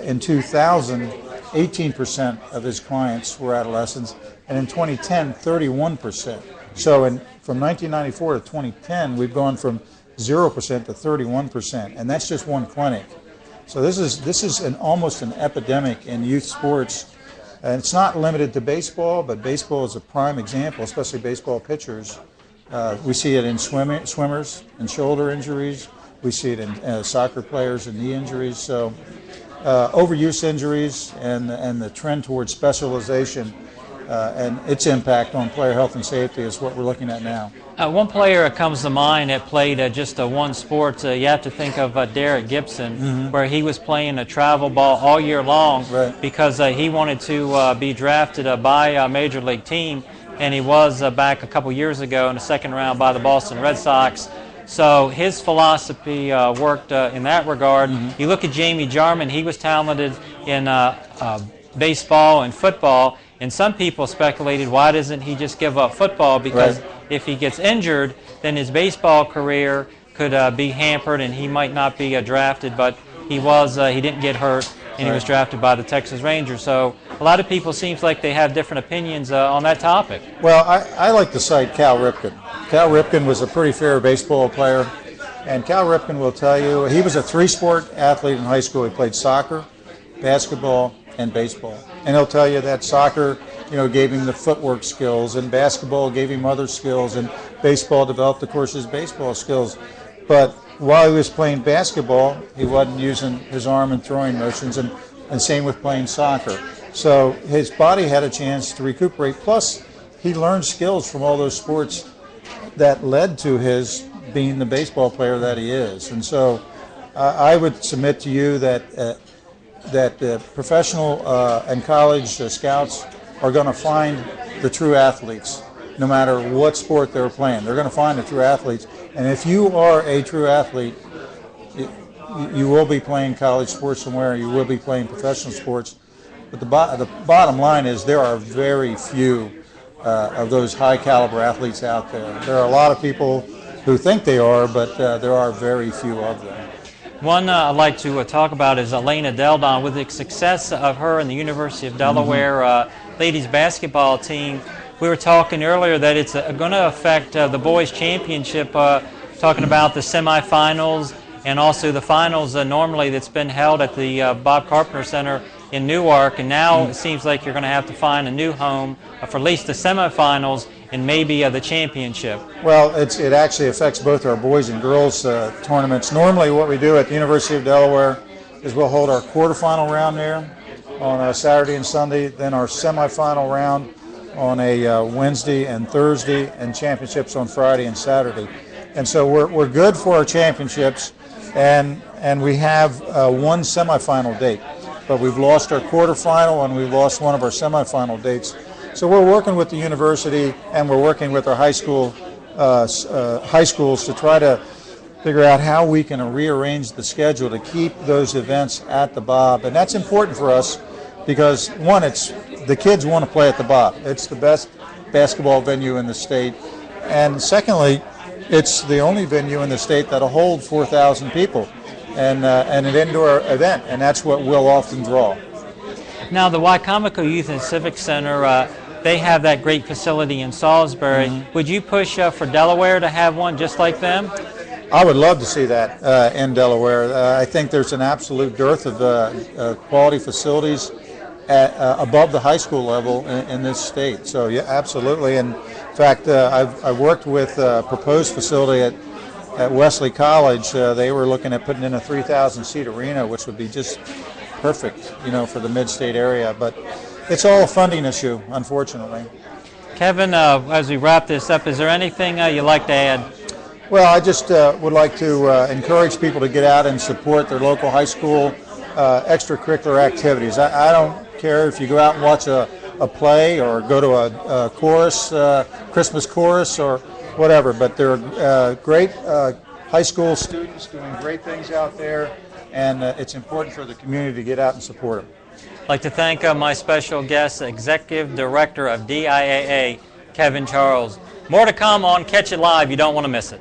In 2000, 18% of his clients were adolescents, and in 2010, 31%. So from 1994 to 2010, we've gone from 0% to 31%, and that's just one clinic. So this is almost an epidemic in youth sports, And it's not limited to baseball, but baseball is a prime example, especially baseball pitchers. We see it in swimmers and shoulder injuries. We see it in soccer players and knee injuries. So overuse injuries and the trend towards specialization and its impact on player health and safety is what we're looking at now. One player that comes to mind that played just one sport, you have to think of Derek Gibson, where he was playing a travel ball all year long because he wanted to be drafted by a major league team, and he was back a couple years ago in the second round by the Boston Red Sox. So his philosophy worked in that regard. You look at Jamie Jarman, he was talented in baseball and football, and some people speculated, why doesn't he just give up football? Because if he gets injured, then his baseball career could be hampered and he might not be drafted, but he didn't get hurt, and he was drafted by the Texas Rangers. So a lot of people seems like they have different opinions on that topic. Well, I like to cite Cal Ripken. Cal Ripken was a pretty fair baseball player, and Cal Ripken will tell you he was a three-sport athlete in high school. He played soccer, basketball, and baseball. And he'll tell you that soccer, gave him the footwork skills, and basketball gave him other skills, and baseball developed, of course, his baseball skills. But while he was playing basketball, he wasn't using his arm and throwing motions, and same with playing soccer. So his body had a chance to recuperate. Plus, he learned skills from all those sports that led to his being the baseball player that he is. And so I would submit to you that the professional and college scouts are going to find the true athletes no matter what sport they're playing. They're going to find the true athletes. And if you are a true athlete, you will be playing college sports somewhere, you will be playing professional sports. But the bottom line is there are very few of those high caliber athletes out there. There are a lot of people who think they are, but there are very few of them. One I'd like to talk about is Elena Deldon. With the success of her in the University of Delaware ladies basketball team, we were talking earlier that it's going to affect the boys championship, talking about the semifinals and also the finals normally that's been held at the Bob Carpenter Center in Newark, and now it seems like you're going to have to find a new home for at least the semifinals and maybe the championship. Well, it actually affects both our boys and girls tournaments. Normally what we do at the University of Delaware is we'll hold our quarterfinal round there on Saturday and Sunday, then our semifinal round on a Wednesday and Thursday, and championships on Friday and Saturday. And so we're good for our championships, and we have one semifinal date. But we've lost our quarterfinal and we've lost one of our semifinal dates. So we're working with the university and we're working with our high schools to try to figure out how we can rearrange the schedule to keep those events at the Bob. And that's important for us because, one, the kids want to play at the Bob. It's the best basketball venue in the state. And secondly, it's the only venue in the state that'll hold 4,000 people. And an indoor event, and that's what we'll often draw. Now, the Wycomico Youth and Civic Center, they have that great facility in Salisbury. Would you push for Delaware to have one just like them? I would love to see that in Delaware. I think there's an absolute dearth of quality facilities above the high school level in this state. So, yeah, absolutely. And in fact, I've worked with a proposed facility at Wesley College. They were looking at putting in a 3,000-seat arena, which would be just perfect, for the mid-state area. But it's all a funding issue, unfortunately. Kevin, as we wrap this up, is there anything you'd like to add? Well, I just would like to encourage people to get out and support their local high school extracurricular activities. I don't care if you go out and watch a play or go to a chorus, Christmas chorus, or whatever, but there are great high school students doing great things out there, and it's important for the community to get out and support them. I'd like to thank my special guest, Executive Director of DIAA, Kevin Charles. More to come on Catch It Live. You don't want to miss it.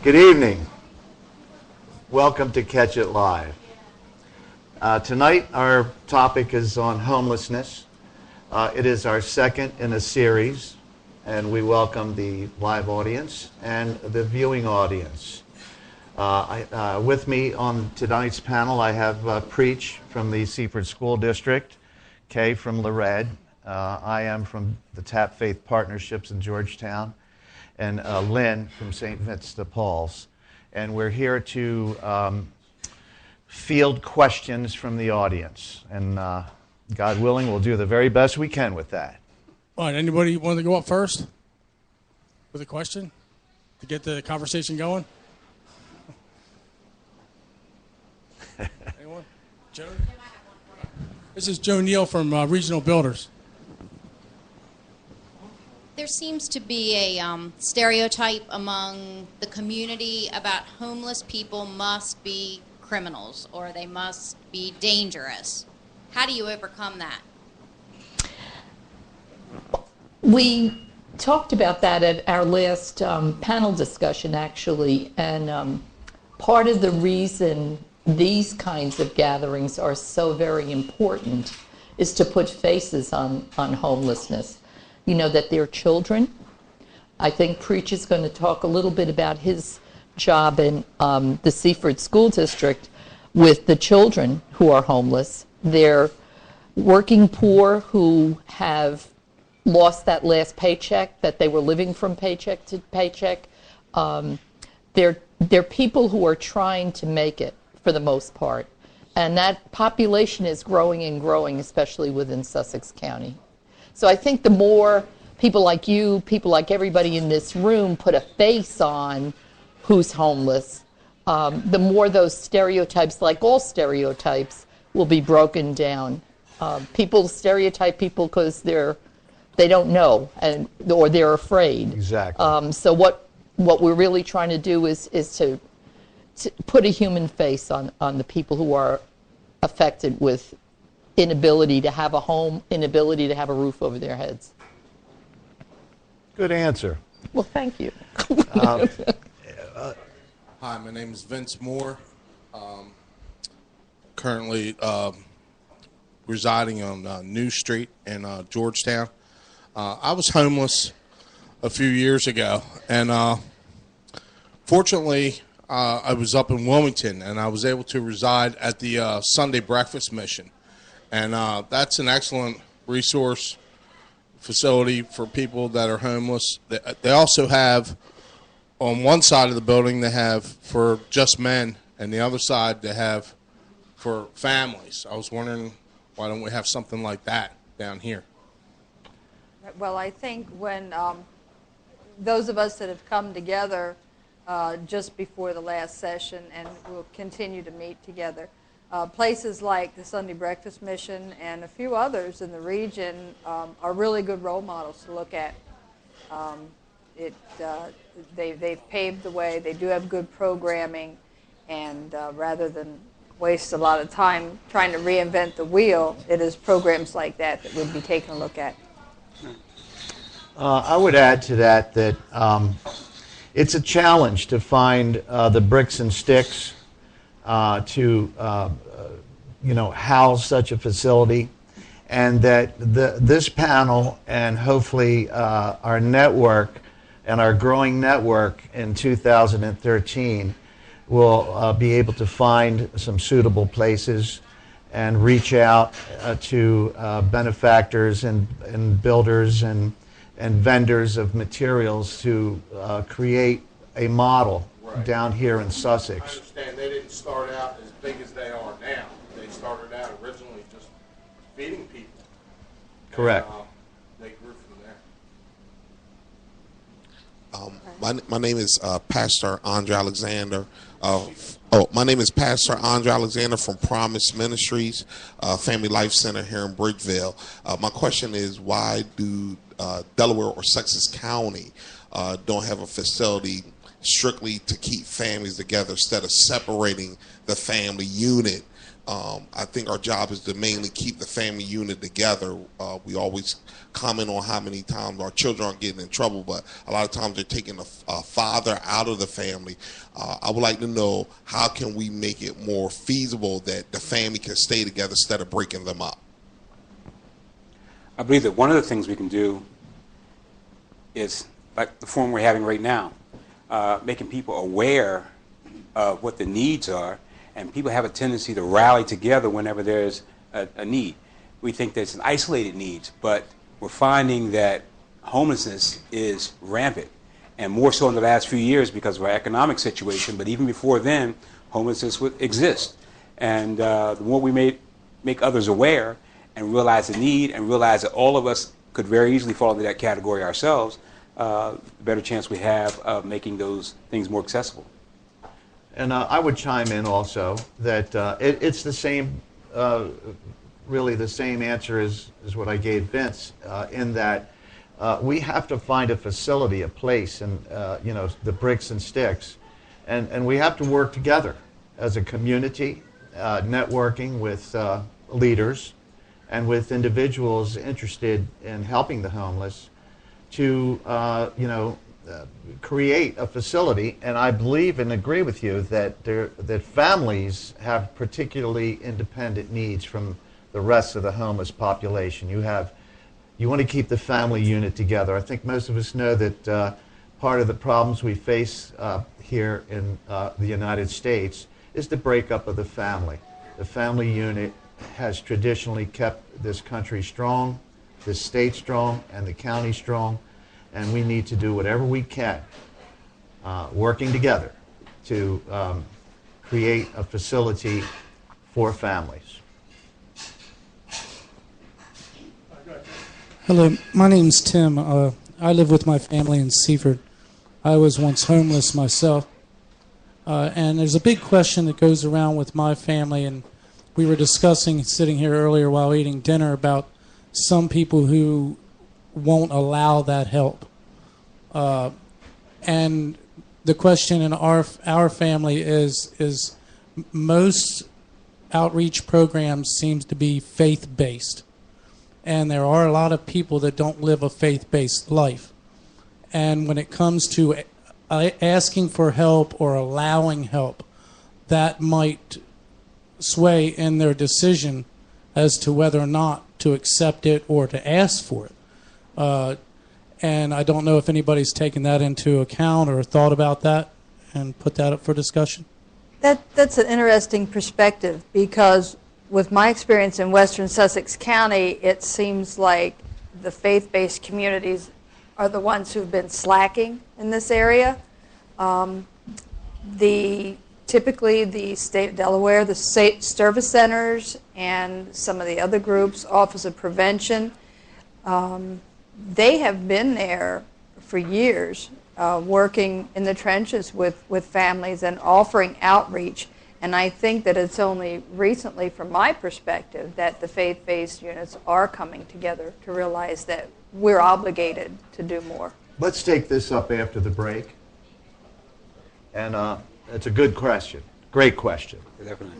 Good evening. Welcome to Catch It Live. Tonight our topic is on homelessness. It is our second in a series, and we welcome the live audience and the viewing audience. With me on tonight's panel I have Preach from the Seaford School District, Kay from Lorette, I am from the Tap Faith Partnerships in Georgetown, and Lynn from St. Vincent de Paul's. And we're here to field questions from the audience. And God willing, we'll do the very best we can with that. All right, anybody want to go up first with a question to get the conversation going? Anyone? Joe? This is Joe Neal from Regional Builders. There seems to be a stereotype among the community about homeless people must be criminals or they must be dangerous. How do you overcome that? We talked about that at our last panel discussion, actually, and part of the reason these kinds of gatherings are so very important is to put faces on homelessness. You know, that they're children. I think Preach is going to talk a little bit about his job in the Seaford School District with the children who are homeless. They're working poor who have lost that last paycheck, that they were living from paycheck to paycheck. They're people who are trying to make it for the most part. And that population is growing and growing, especially within Sussex County. So I think the more people like you, people like everybody in this room put a face on who's homeless, the more those stereotypes, like all stereotypes, will be broken down. People stereotype people because they don't know or they're afraid. Exactly. So what we're really trying to do is to put a human face on the people who are affected with inability to have a home, inability to have a roof over their heads. Good answer. Well, thank you. Hi, my name is Vince Moore. Currently residing on New Street in Georgetown. I was homeless a few years ago, and fortunately I was up in Wilmington, and I was able to reside at the Sunday Breakfast Mission. And that's an excellent resource facility for people that are homeless. They also have, on one side of the building, they have for just men, and the other side they have for families. I was wondering, why don't we have something like that down here? Well, I think when those of us that have come together just before the last session, and we'll continue to meet together, places like the Sunday Breakfast Mission and a few others in the region are really good role models to look at. They've paved the way. They do have good programming, and rather than waste a lot of time trying to reinvent the wheel, it is programs like that that we'd be taking a look at. I would add to that it's a challenge to find the bricks and sticks to house such a facility, and that this panel and hopefully our network and our growing network in 2013 will be able to find some suitable places and reach out to benefactors and builders and vendors of materials to create a model down here in Sussex. I understand they didn't start out as big as they are now. They started out originally just feeding people. Correct. And, they grew from there. My name is Pastor Andre Alexander. My name is Pastor Andre Alexander from Promise Ministries, Family Life Center here in Bridgeville. My question is, why do Delaware or Sussex County don't have a facility strictly to keep families together instead of separating the family unit I think our job is to mainly keep the family unit together. We always comment on how many times our children are getting in trouble, but a lot of times they're taking a father out of the family. I would like to know, how can we make it more feasible that the family can stay together instead of breaking them up? I believe that one of the things we can do is, like the forum we're having right now, making people aware of what the needs are, and people have a tendency to rally together whenever there's a need. We think there's an isolated needs, but we're finding that homelessness is rampant, and more so in the last few years because of our economic situation, but even before then, homelessness would exist. And the more we make others aware and realize the need and realize that all of us could very easily fall into that category ourselves, the better chance we have of making those things more accessible. And I would chime in also that it's the same, really the same answer as what I gave Vince, in that we have to find a facility, a place, and the bricks and sticks, and we have to work together as a community, networking with leaders and with individuals interested in helping the homeless to create a facility. And I believe and agree with you that that families have particularly independent needs from the rest of the homeless population. You want to keep the family unit together. I think most of us know that part of the problems we face here in the United States is the breakup of the family. The family unit has traditionally kept this country strong, this state strong, and the county strong, and we need to do whatever we can, working together, to create a facility for families. Hello, my name's Tim. I live with my family in Seaford. I was once homeless myself. And there's a big question that goes around with my family, and we were discussing, sitting here earlier while eating dinner, about some people who won't allow that help. And the question in our family is most outreach programs seems to be faith-based. And there are a lot of people that don't live a faith-based life. And when it comes to asking for help or allowing help, that might sway in their decision as to whether or not to accept it or to ask for it. And I don't know if anybody's taken that into account or thought about that and put that up for discussion. That's an interesting perspective, because with my experience in Western Sussex County, it seems like the faith-based communities are the ones who've been slacking in this area. Typically the state of Delaware, the state service centers, and some of the other groups, Office of Prevention, they have been there for years, working in the trenches with families and offering outreach. And I think that it's only recently, from my perspective, that the faith-based units are coming together to realize that we're obligated to do more. Let's take this up after the break. And it's a good question. Great question. Definitely.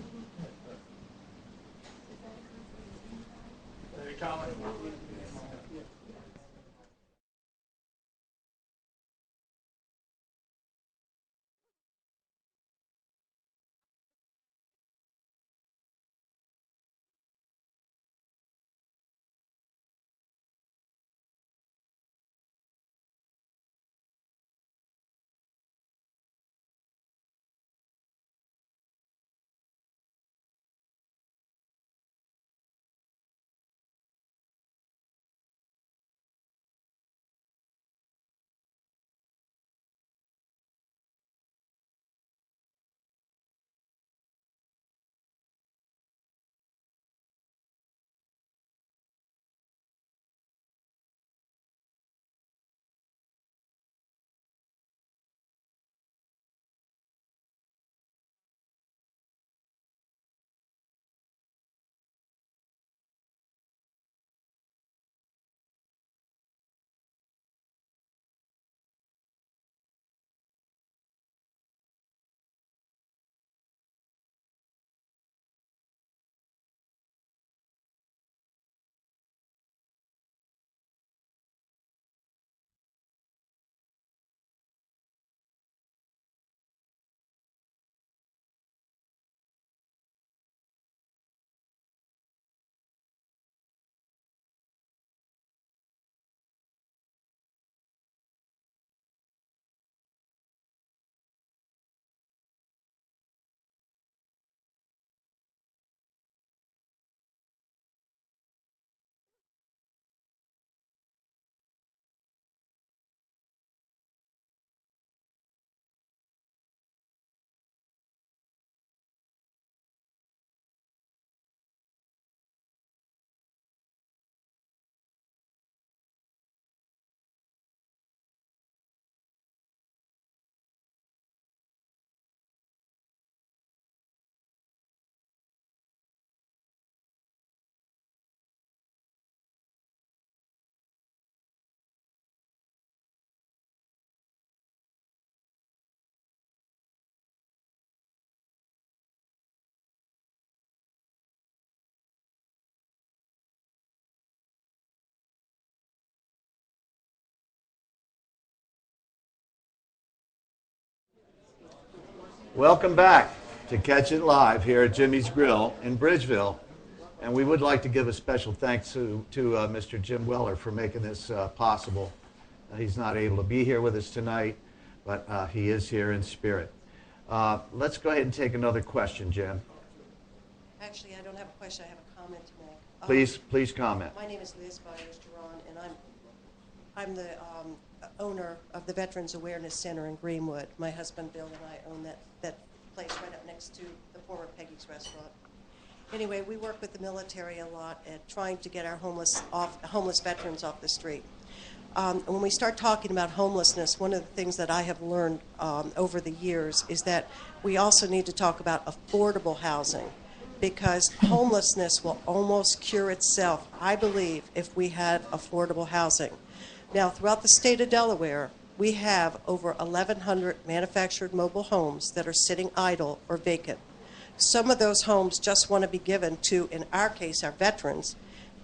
Welcome back to Catch It Live here at Jimmy's Grill in Bridgeville. And we would like to give a special thanks to Mr. Jim Weller for making this possible. He's not able to be here with us tonight, but he is here in spirit. Let's go ahead and take another question, Jim. Actually, I don't have a question. I have a comment to make. Please comment. My name is Liz Byers-Duran, and I'm the owner of the Veterans Awareness Center in Greenwood. My husband Bill and I own that place right up next to the former Peggy's restaurant. Anyway, we work with the military a lot at trying to get our homeless veterans off the street. When we start talking about homelessness, one of the things that I have learned over the years is that we also need to talk about affordable housing, because homelessness will almost cure itself, I believe, if we had affordable housing. Now, throughout the state of Delaware, we have over 1,100 manufactured mobile homes that are sitting idle or vacant. Some of those homes just want to be given to, in our case, our veterans,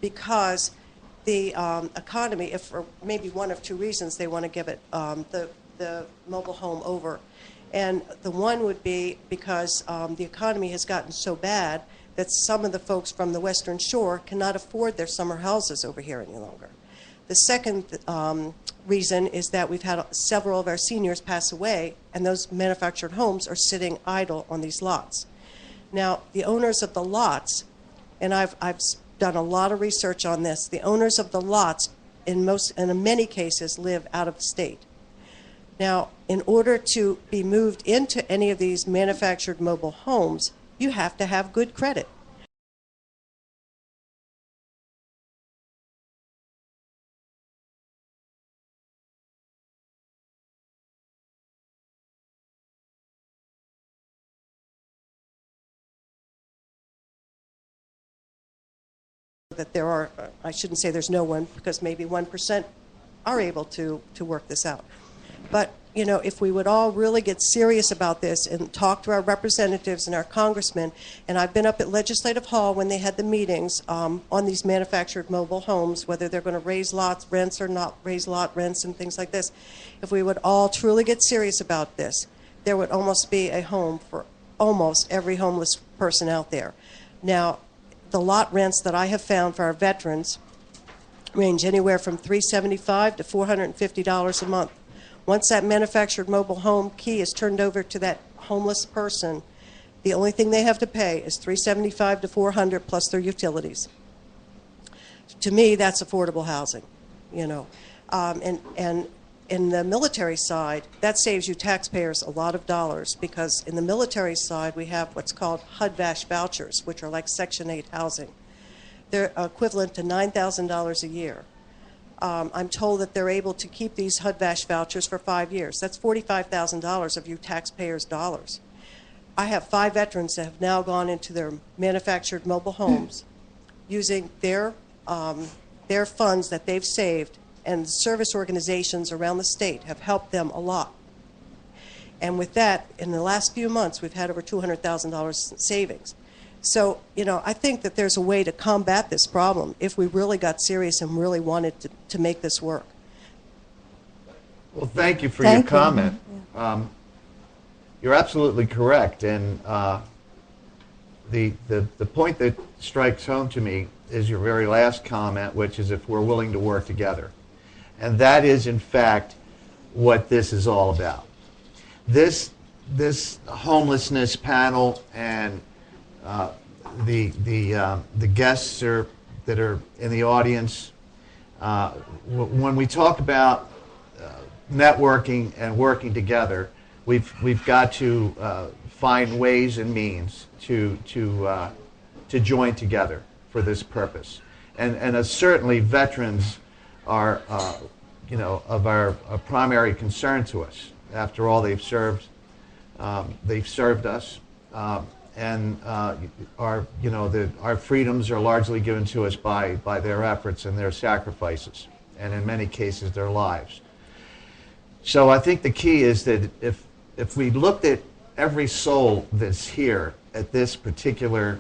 because the economy, if for maybe one of two reasons they want to give it the mobile home over. And the one would be because the economy has gotten so bad that some of the folks from the Western Shore cannot afford their summer houses over here any longer. The second reason is that we've had several of our seniors pass away, and those manufactured homes are sitting idle on these lots. Now, the owners of the lots, and I've done a lot of research on this, the owners of the lots in many cases live out of state. Now, in order to be moved into any of these manufactured mobile homes, you have to have good credit. That there are, I shouldn't say there's no one, because maybe 1% are able to work this out. But, you know, if we would all really get serious about this and talk to our representatives and our congressmen, and I've been up at Legislative Hall when they had the meetings on these manufactured mobile homes, whether they're going to raise lot rents or not raise lot rents and things like this, if we would all truly get serious about this, there would almost be a home for almost every homeless person out there. Now, the lot rents that I have found for our veterans range anywhere from $375 to $450 a month. Once that manufactured mobile home key is turned over to that homeless person, the only thing they have to pay is $375 to $400 plus their utilities. To me, that's affordable housing, you know. And in the military side, that saves you taxpayers a lot of dollars, because in the military side we have what's called HUD-VASH vouchers, which are like Section 8 housing. They're equivalent to $9,000 a year. I'm told that they're able to keep these HUD-VASH vouchers for 5 years. That's $45,000 of you taxpayers' dollars. I have 5 veterans that have now gone into their manufactured mobile homes using their funds that they've saved, and service organizations around the state have helped them a lot. And with that, in the last few months, we've had over $200,000 in savings. So, you know, I think that there's a way to combat this problem if we really got serious and really wanted to make this work. Well, thank you for your comment. You're absolutely correct. And the point that strikes home to me is your very last comment, which is if we're willing to work together. And that is, in fact, what this is all about. This homelessness panel and the guests that are in the audience, when we talk about networking and working together, we've got to find ways and means to join together for this purpose. And certainly veterans are, of our primary concern to us. After all, they've served us, and our freedoms are largely given to us by their efforts and their sacrifices, and in many cases their lives. So I think the key is that if we looked at every soul that's here at this particular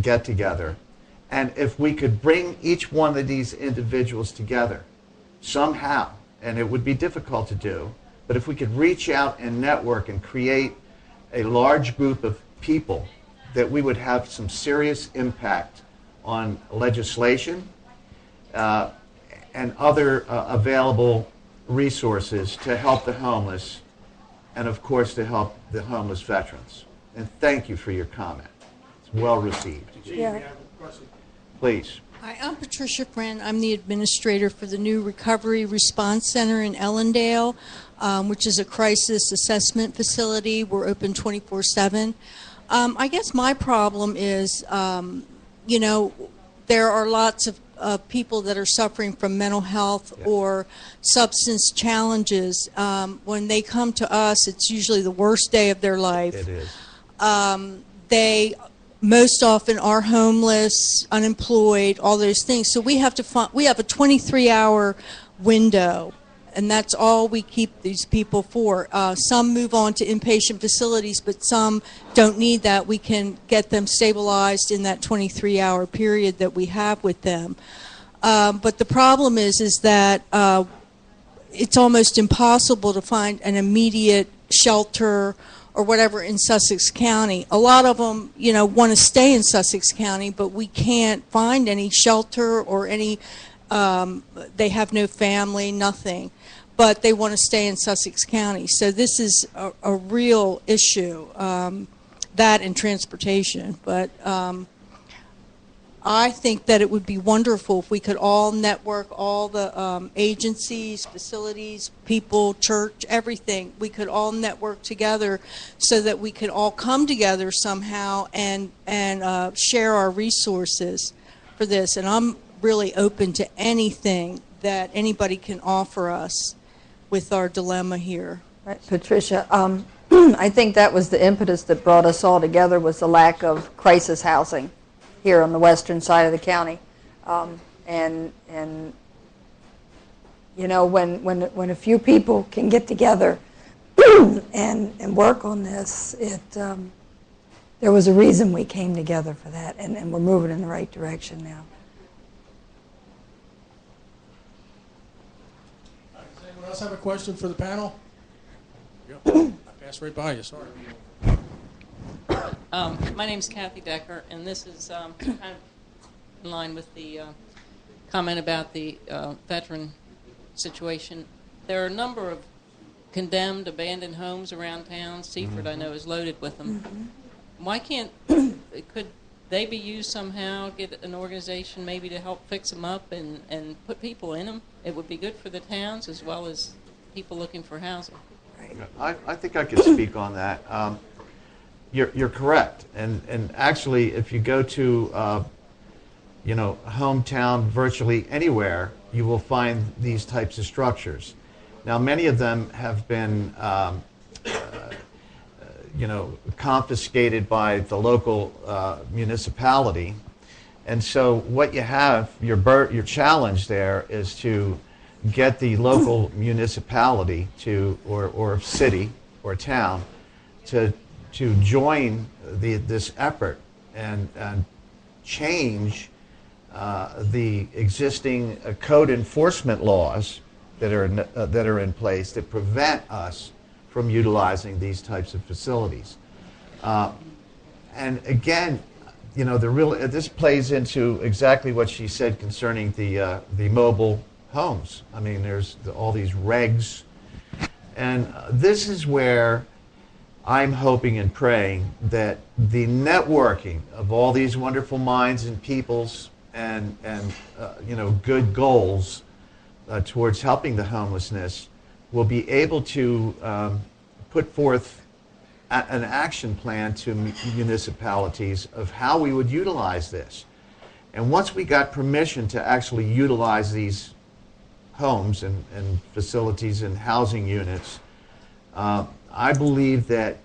get-together, and if we could bring each one of these individuals together somehow, and it would be difficult to do, but if we could reach out and network and create a large group of people, that we would have some serious impact on legislation and other available resources to help the homeless, and of course to help the homeless veterans. And thank you for your comment. It's well received. Yeah. Please. Hi, I'm Patricia Friend. I'm the administrator for the new Recovery Response Center in Ellendale, which is a crisis assessment facility. We're open 24/7. I guess my problem is, there are lots of people that are suffering from mental health or substance challenges. When they come to us, it's usually the worst day of their life. It is. They most often are homeless, unemployed, all those things. So we have to find, we have a 23-hour window, and that's all we keep these people for. Some move on to inpatient facilities, but some don't need that. We can get them stabilized in that 23-hour period that we have with them. But the problem is that it's almost impossible to find an immediate shelter or whatever in Sussex County. A lot of them, want to stay in Sussex County, but we can't find any shelter or any, they have no family, nothing. But they want to stay in Sussex County. So this is a real issue, that and transportation. But I think that it would be wonderful if we could all network, all the agencies, facilities, people, church, everything. We could all network together so that we could all come together somehow and share our resources for this. And I'm really open to anything that anybody can offer us with our dilemma here. Right, Patricia, I think that was the impetus that brought us all together, was the lack of crisis housing here on the western side of the county. And when a few people can get together and work on this, there was a reason we came together for that, and we're moving in the right direction now. Does anyone else have a question for the panel? I passed right by you, sorry. My name's Kathy Decker, and this is kind of in line with the comment about the veteran situation. There are a number of condemned, abandoned homes around town. Seaford, I know, is loaded with them. Mm-hmm. Why can't, could they be used somehow, get an organization maybe to help fix them up and put people in them? It would be good for the towns as well as people looking for housing. I think I could speak on that. You're correct, and actually, if you go to hometown, virtually anywhere, you will find these types of structures. Now, many of them have been confiscated by the local municipality, and so what you have, your challenge there is to get the local municipality or city or town to join this effort and change the existing code enforcement laws that are in place that prevent us from utilizing these types of facilities. And again, this plays into exactly what she said concerning the mobile homes. I mean, there's all these regs, and this is where I'm hoping and praying that the networking of all these wonderful minds and peoples and good goals towards helping the homelessness will be able to put forth an action plan to municipalities of how we would utilize this. And once we got permission to actually utilize these homes and facilities and housing units, I believe that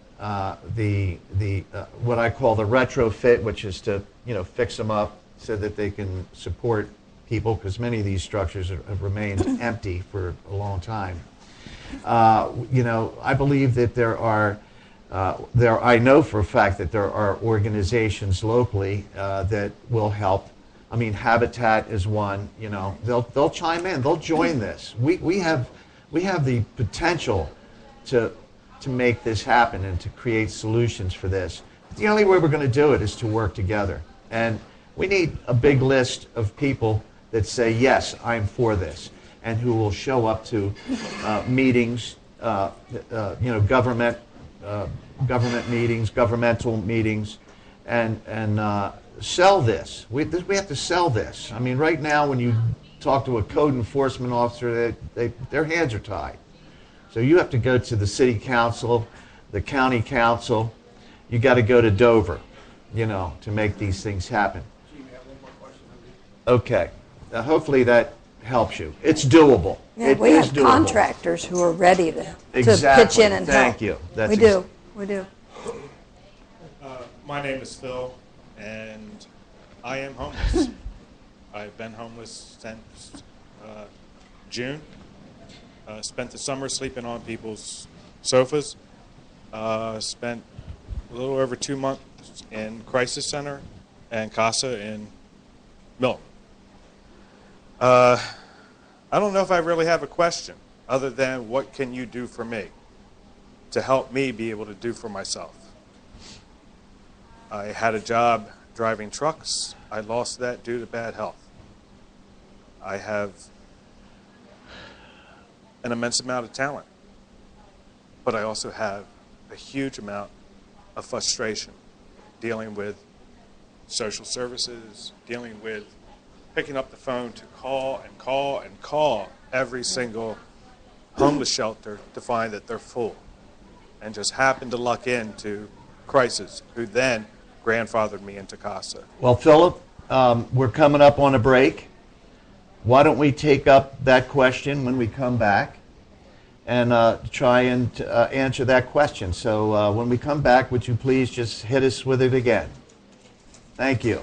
what I call the retrofit, which is to fix them up so that they can support people, because many of these structures have remained empty for a long time. I believe that I know for a fact that there are organizations locally that will help. I mean, Habitat is one. They'll chime in. They'll join this. We have the potential to to make this happen and to create solutions for this. The only way we're going to do it is to work together. And we need a big list of people that say, yes, I'm for this, and who will show up to meetings, government meetings, governmental meetings, and sell this. We have to sell this. I mean, right now, when you talk to a code enforcement officer, their hands are tied. So you have to go to the city council, the county council. You got to go to Dover, to make these things happen. Okay. Hopefully that helps you. It's doable. Yeah, we have contractors who are ready to pitch in and help. Thank you. We do. We do. My name is Phil, and I am homeless. I've been homeless since June. Spent the summer sleeping on people's sofas. Spent a little over 2 months in Crisis Center and CASA in Milton. I don't know if I really have a question other than what can you do for me to help me be able to do for myself? I had a job driving trucks. I lost that due to bad health. I have an immense amount of talent, but I also have a huge amount of frustration dealing with social services, dealing with picking up the phone to call and call and call every single homeless shelter to find that they're full, and just happened to luck into Crisis, who then grandfathered me into CASA. Well, Philip, we're coming up on a break. Why don't we take up that question when we come back and try and answer that question. So when we come back, would you please just hit us with it again? Thank you.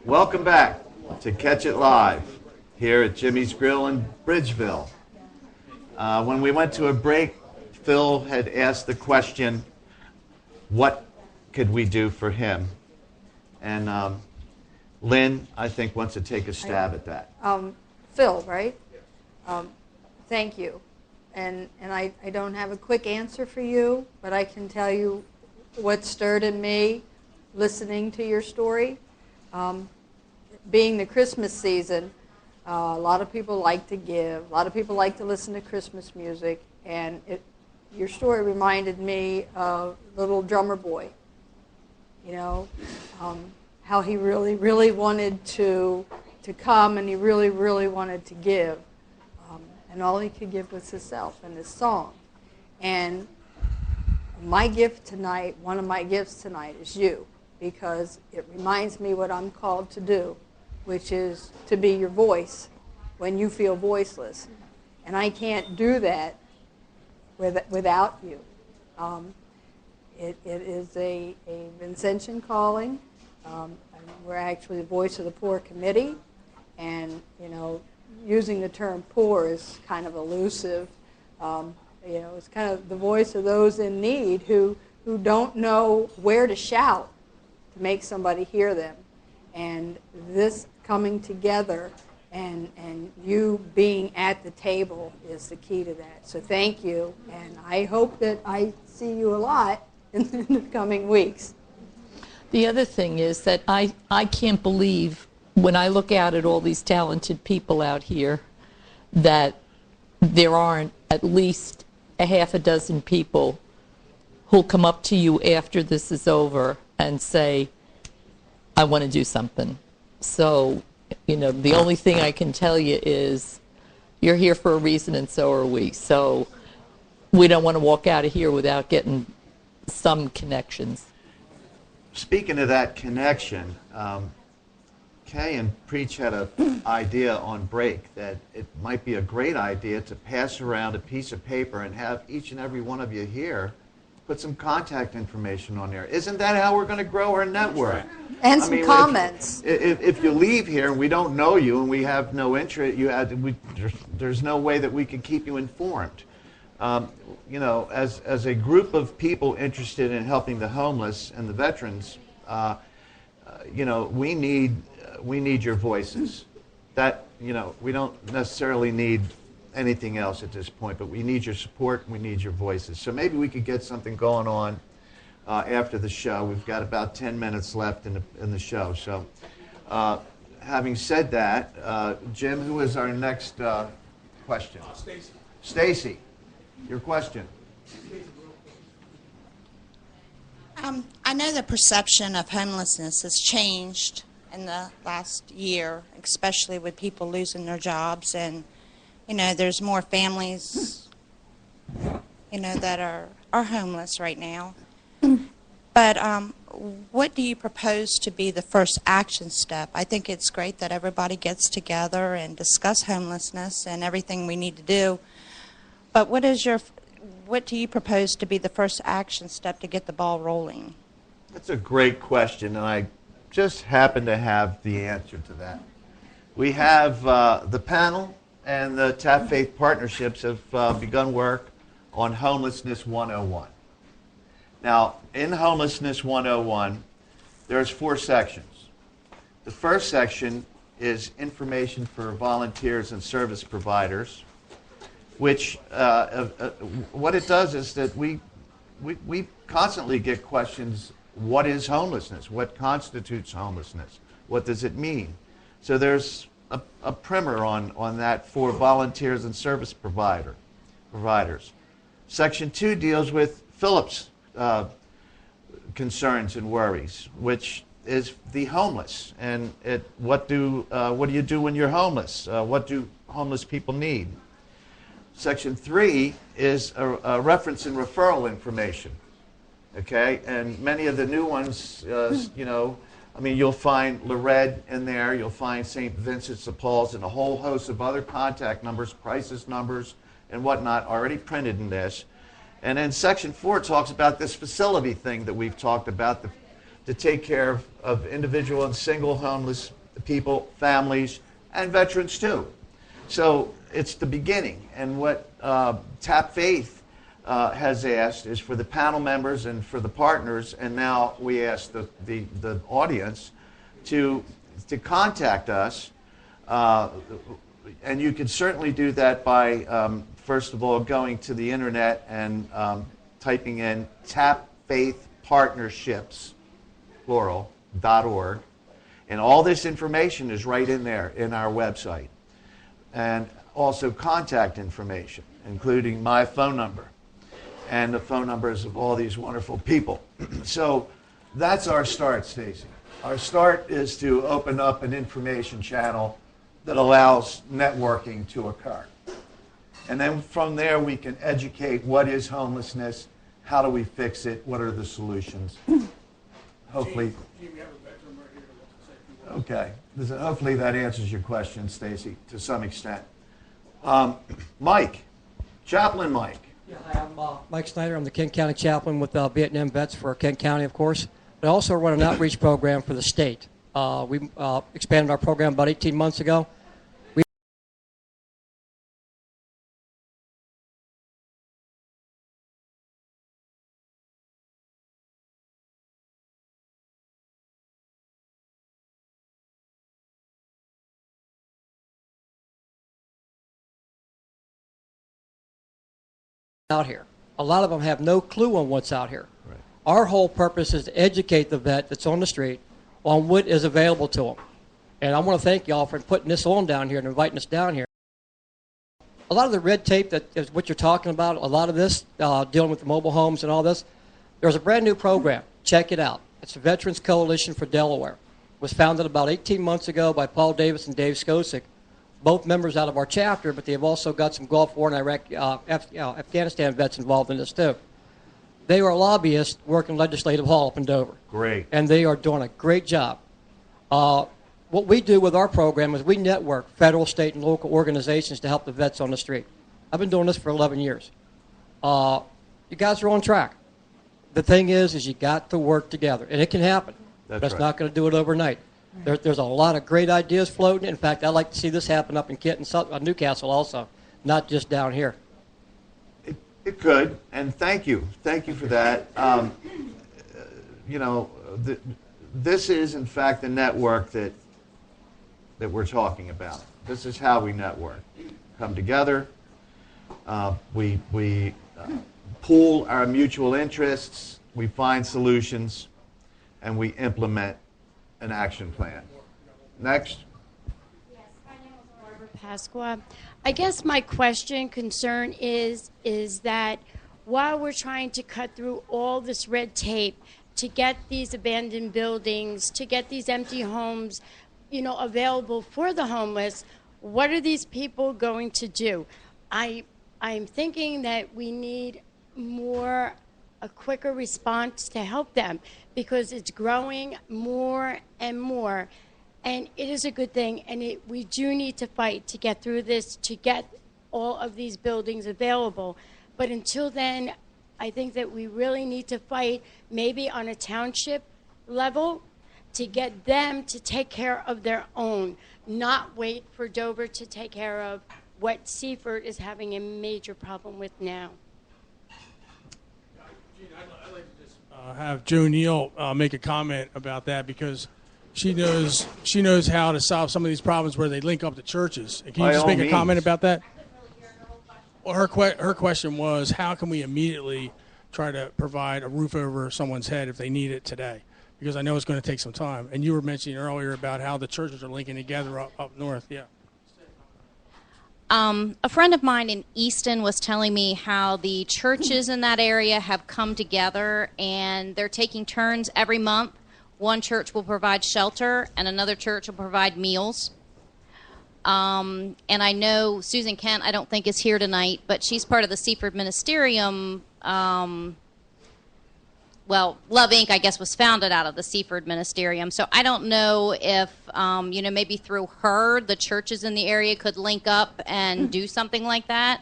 Welcome back to Catch It Live here at Jimmy's Grill in Bridgeville. When we went to a break, Phil had asked the question, what could we do for him? And Lynn, I think, wants to take a stab at that. Phil, right? Thank you. And I don't have a quick answer for you, but I can tell you what stirred in me listening to your story. Being the Christmas season, a lot of people like to give. A lot of people like to listen to Christmas music. And your story reminded me of Little Drummer Boy. You know, how he really, really wanted to come, and he really, really wanted to give. And all he could give was himself and his song. And my gift tonight, one of my gifts tonight, is you, because it reminds me what I'm called to do, which is to be your voice when you feel voiceless. And I can't do that without you. It is a Vincentian calling. We're actually the Voice of the Poor Committee, and you know, using the term poor is kind of elusive. You know, it's kind of the voice of those in need who don't know where to shout to make somebody hear them. And this coming together and you being at the table is the key to that. So thank you, and I hope that I see you a lot in the coming weeks. The other thing is that I can't believe, when I look out at all these talented people out here, that there aren't at least a half a dozen people who'll come up to you after this is over and say, I want to do something. So, you know, the only thing I can tell you is you're here for a reason, and so are we. So we don't want to walk out of here without getting some connections. Speaking of that connection, Kay and Preach had an idea on break that it might be a great idea to pass around a piece of paper and have each and every one of you here put some contact information on there. Isn't that how we're going to grow our network? And some comments. If you leave here and we don't know you and we have no interest, there's no way that we can keep you informed. You know, as a group of people interested in helping the homeless and the veterans, you know, we need your voices. That, you know, we don't necessarily need anything else at this point, but we need your support and we need your voices. So maybe we could get something going on after the show. We've got about 10 minutes left in the show. So having said that, Jim, who is our next question? Stacy. Stacy, your question. I know the perception of homelessness has changed in the last year, especially with people losing their jobs, and you know, there's more families, you know, that are homeless right now. But what do you propose to be the first action step? I think it's great that everybody gets together and discuss homelessness and everything we need to do. But what do you propose to be the first action step to get the ball rolling? That's a great question, and I just happen to have the answer to that. We have the panel and the Tap Faith Partnerships have begun work on Homelessness 101. Now, in Homelessness 101, there's 4 sections. The first section is information for volunteers and service providers, which what it does is that we constantly get questions, what is homelessness? What constitutes homelessness? What does it mean? So there's a primer on that for volunteers and service providers. Section 2 deals with Philip's concerns and worries, which is the homeless, and what do you do when you're homeless? What do homeless people need? Section 3 is a reference and referral information. Okay, and many of the new ones, you know, I mean, you'll find Lorette in there, you'll find St. Vincent de Paul's, and a whole host of other contact numbers, crisis numbers, and whatnot already printed in this. And then Section 4 talks about this facility thing that we've talked about to take care of individual and single homeless people, families, and veterans too. So it's the beginning. And what Tap Faith has asked is for the panel members and for the partners, and now we ask the audience to to contact us. And you can certainly do that by, first of all, going to the internet and typing in Tap Faith Partnerships, plural.org. And all this information is right in there in our website. And also contact information, including my phone number and the phone numbers of all these wonderful people. So that's our start, Stacy. Our start is to open up an information channel that allows networking to occur. And then from there we can educate what is homelessness, how do we fix it, what are the solutions. Hopefully, okay. Hopefully that answers your question, Stacy, to some extent. Mike, Chaplain Mike. Yeah, hi, I'm Mike Snyder. I'm the Kent County Chaplain with Vietnam Vets for Kent County, of course. I also run an outreach program for the state. We expanded our program about 18 months ago. Out here. A lot of them have no clue on what's out here. Right. Our whole purpose is to educate the vet that's on the street on what is available to them. And I want to thank y'all for putting this on down here and inviting us down here. A lot of the red tape that is what you're talking about, a lot of this, dealing with the mobile homes and all this, there's a brand new program. Check it out. It's the Veterans Coalition for Delaware. It was founded about 18 months ago by Paul Davis and Dave Skosik, both members out of our chapter, but they've also got some Gulf War and Iraq, Afghanistan vets involved in this too. They are lobbyists working Legislative Hall up in Dover. Great. And they are doing a great job. What we do with our program is we network federal, state, and local organizations to help the vets on the street. I've been doing this for 11 years. You guys are on track. The thing is you got to work together, and it can happen. That's right. Not going to do it overnight. There's a lot of great ideas floating. In fact, I'd like to see this happen up in Kent and Newcastle also, not just down here. It could, and thank you. Thank you for that. This is, in fact, the network that we're talking about. This is how we network. Come together. We pool our mutual interests. We find solutions, and we implement an action plan. Next. Yes, my name is Barbara Pasqua. I guess my concern is that while we're trying to cut through all this red tape to get these abandoned buildings, to get these empty homes, available for the homeless, what are these people going to do? I'm thinking that we need a quicker response to help them, because it's growing more and more, and it is a good thing, and we do need to fight to get through this, to get all of these buildings available. But until then, I think that we really need to fight, maybe on a township level, to get them to take care of their own, not wait for Dover to take care of what Seaford is having a major problem with now. I'd like to just have Joe Neal make a comment about that, because she knows how to solve some of these problems where they link up to churches. Can you just make a comment about that? Well, her question was, how can we immediately try to provide a roof over someone's head if they need it today? Because I know it's going to take some time. And you were mentioning earlier about how the churches are linking together up north. Yeah. A friend of mine in Easton was telling me how the churches in that area have come together, and they're taking turns every month. One church will provide shelter, and another church will provide meals. And I know Susan Kent, I don't think, is here tonight, but she's part of the Seaford Ministerium. Love Inc., I guess, was founded out of the Seaford Ministerium. So I don't know if, maybe through her, the churches in the area could link up and do something like that.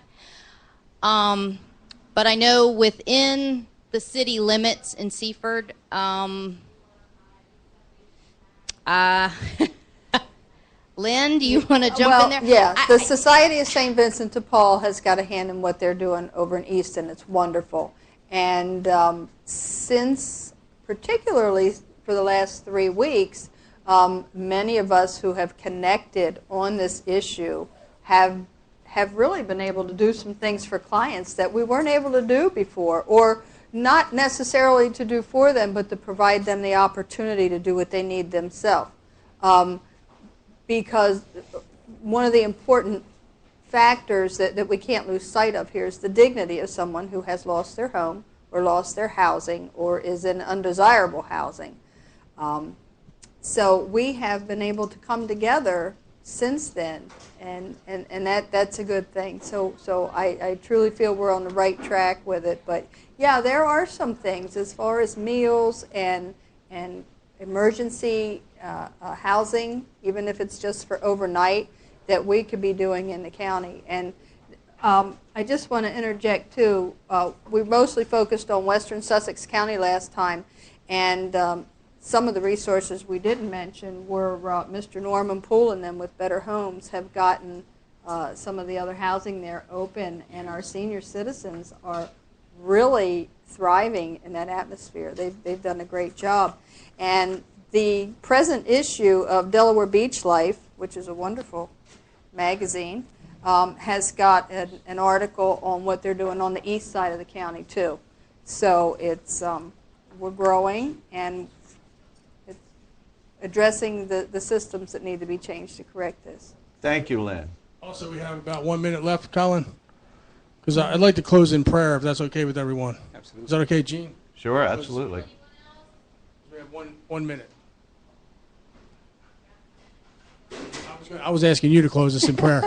But I know within the city limits in Seaford, Lynn, do you want to jump in there? Yeah, the Society of St. Vincent de Paul has got a hand in what they're doing over in Easton. It's wonderful. And since, particularly for the last 3 weeks, Many of us who have connected on this issue have really been able to do some things for clients that we weren't able to do before, or not necessarily to do for them, but to provide them the opportunity to do what they need themselves. Because one of the important factors that we can't lose sight of here is the dignity of someone who has lost their home or lost their housing or is in undesirable housing. So we have been able to come together since then, and that's a good thing. So I truly feel we're on the right track with it. But yeah, there are some things as far as meals and emergency housing, even if it's just for overnight, that we could be doing in the county. And I just want to interject too. We mostly focused on Western Sussex County last time, and some of the resources we didn't mention were Mr. Norman Poole and them with Better Homes have gotten some of the other housing there open, and our senior citizens are really thriving in that atmosphere. They've done a great job. And the present issue of Delaware Beach Life, which is a wonderful magazine, has got an article on what they're doing on the east side of the county too. So it's we're growing, and it's addressing the systems that need to be changed to correct this. Thank you, Lynn. Also, we have about 1 minute left, Colin, because I'd like to close in prayer if that's okay with everyone. Absolutely. Is that okay, Gene? Sure, absolutely. We have 1 minute. I was asking you to close us in prayer.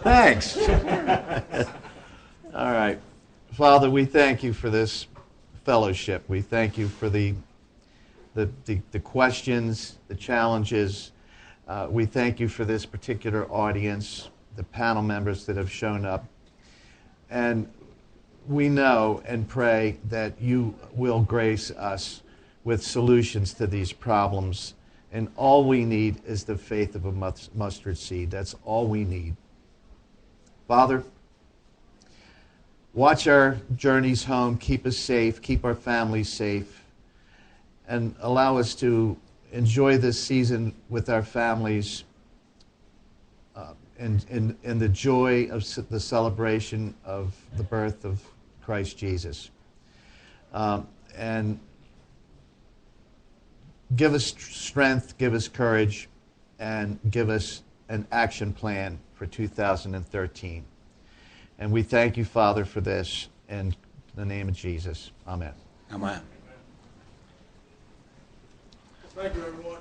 Thanks. All right. Father, we thank you for this fellowship. We thank you for the questions, the challenges. We thank you for this particular audience, the panel members that have shown up. And we know and pray that you will grace us with solutions to these problems. And all we need is the faith of a mustard seed. That's all we need. Father, watch our journeys home. Keep us safe. Keep our families safe. And allow us to enjoy this season with our families in the joy of the celebration of the birth of Christ Jesus. And give us strength, give us courage, and give us an action plan for 2013. And we thank you, Father, for this. In the name of Jesus, amen. Amen. Thank you, everyone.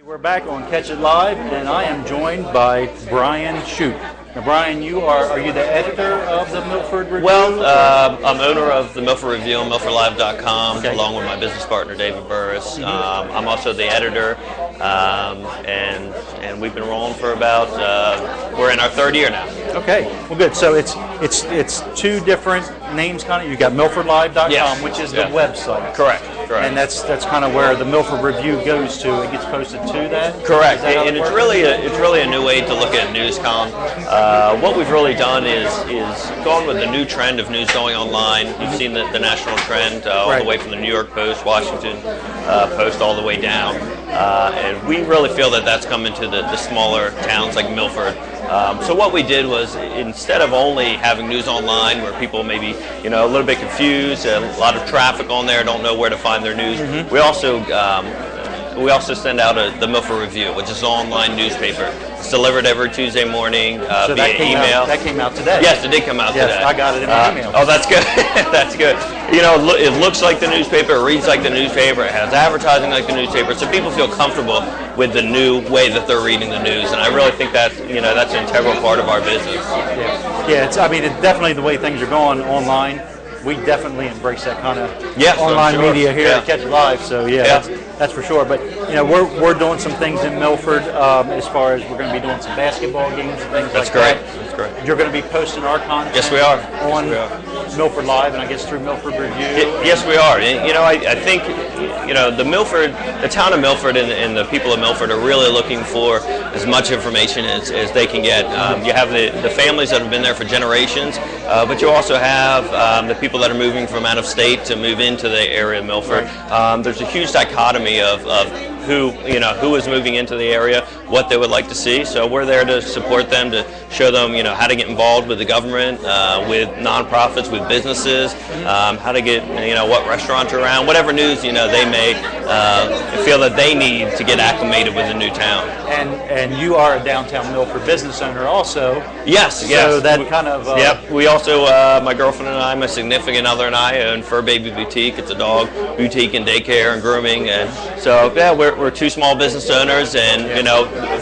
We're back on Catch It Live, and I am joined by Brian Shute. Now, Brian, are you the editor of the Milford Review? Well, I'm owner of the Milford Review and MilfordLive.com, along with my business partner, David Burris. I'm also the editor, and we've been rolling for about, we're in our third year now. Okay, well, good. So it's two different names, kind of. You got MilfordLive.com, which is the website. Correct. And that's kind of where the Milford Review goes to. It gets posted to that. Correct, and it's really a new way to look at news column. What we've really done is gone with the new trend of news going online. You've seen the national trend all the way from the New York Post, Washington Post, all the way down, and we really feel that that's come into the smaller towns like Milford. So what we did was, instead of only having news online where people may be, a little bit confused, a lot of traffic on there, don't know where to find their news, we also send out the Milford Review, which is an online newspaper. It's delivered every Tuesday morning So via email. That came out today. Yes, it did come out today. I got it in my email. Oh, that's good. That's good. It looks like the newspaper, it reads like the newspaper, it has advertising like the newspaper, so people feel comfortable with the new way that they're reading the news, and I really think that's that's an integral part of our business. Yeah, it's definitely the way things are going online. We definitely embrace that kind of online media here at Catch It Live. So that's for sure. But we're doing some things in Milford as far as we're going to be doing some basketball games and things like that. That's great. You're going to be posting our content. Yes, we are. On Milford Live, and I guess through Milford Review. Yes, we are. I think the town of Milford and the people of Milford are really looking for as much information as they can get. You have the families that have been there for generations, but you also have the people that are moving from out of state to move into the area of Milford. There's a huge dichotomy of who is moving into the area, what they would like to see. So we're there to support them, to show them how to get involved with the government, with nonprofits, with businesses, how to get what restaurants are around, whatever news they may feel that they need to get acclimated with the new town. And you are a downtown Milford business owner also. Yes. So that kind of. Yep. We also, my girlfriend and I, my significant other and I, own Fur Baby Boutique. It's a dog boutique and daycare and grooming, and so we're two small business owners, and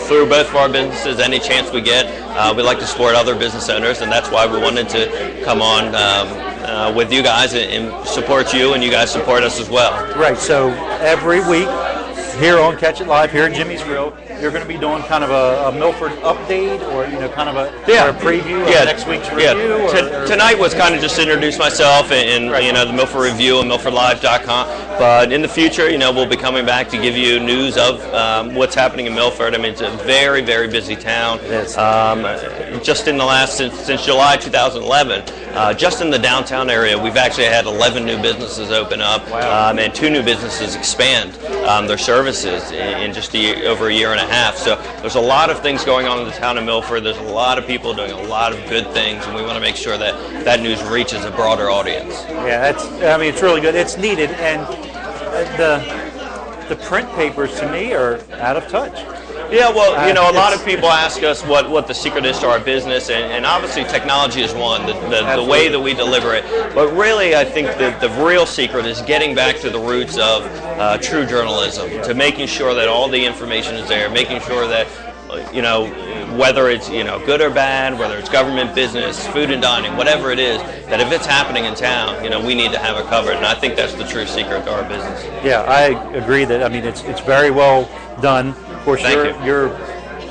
through both of our businesses, any chance we get, we like to support other business owners, and that's why we wanted to come on with you guys and support you, and you guys support us as well. Right. So every week here on Catch It Live, here at Jimmy's Grill, you're going to be doing kind of a Milford update, or kind of a preview of next week's review. Tonight was kind of just to introduce myself and the Milford Review and MilfordLive.com. But in the future, we'll be coming back to give you news of what's happening in Milford. I mean, it's a very, very busy town. Just in the since July 2011, just in the downtown area, we've actually had 11 new businesses open up, and 2 new businesses expand their services in just over a year and a half. So there's a lot of things going on in the town of Milford. There's a lot of people doing a lot of good things, and we want to make sure that news reaches a broader audience. Yeah, it's really good. It's needed, and the print papers to me are out of touch. Yeah, well, a lot of people ask us what the secret is to our business, and obviously technology is one, the way that we deliver it. But really, I think the real secret is getting back to the roots of true journalism, to making sure that all the information is there, making sure that whether it's good or bad, whether it's government, business, food and dining, whatever it is, that if it's happening in town, we need to have it covered, and I think that's the true secret to our business. Yeah, I agree that. I mean, it's very well done. Of course, you're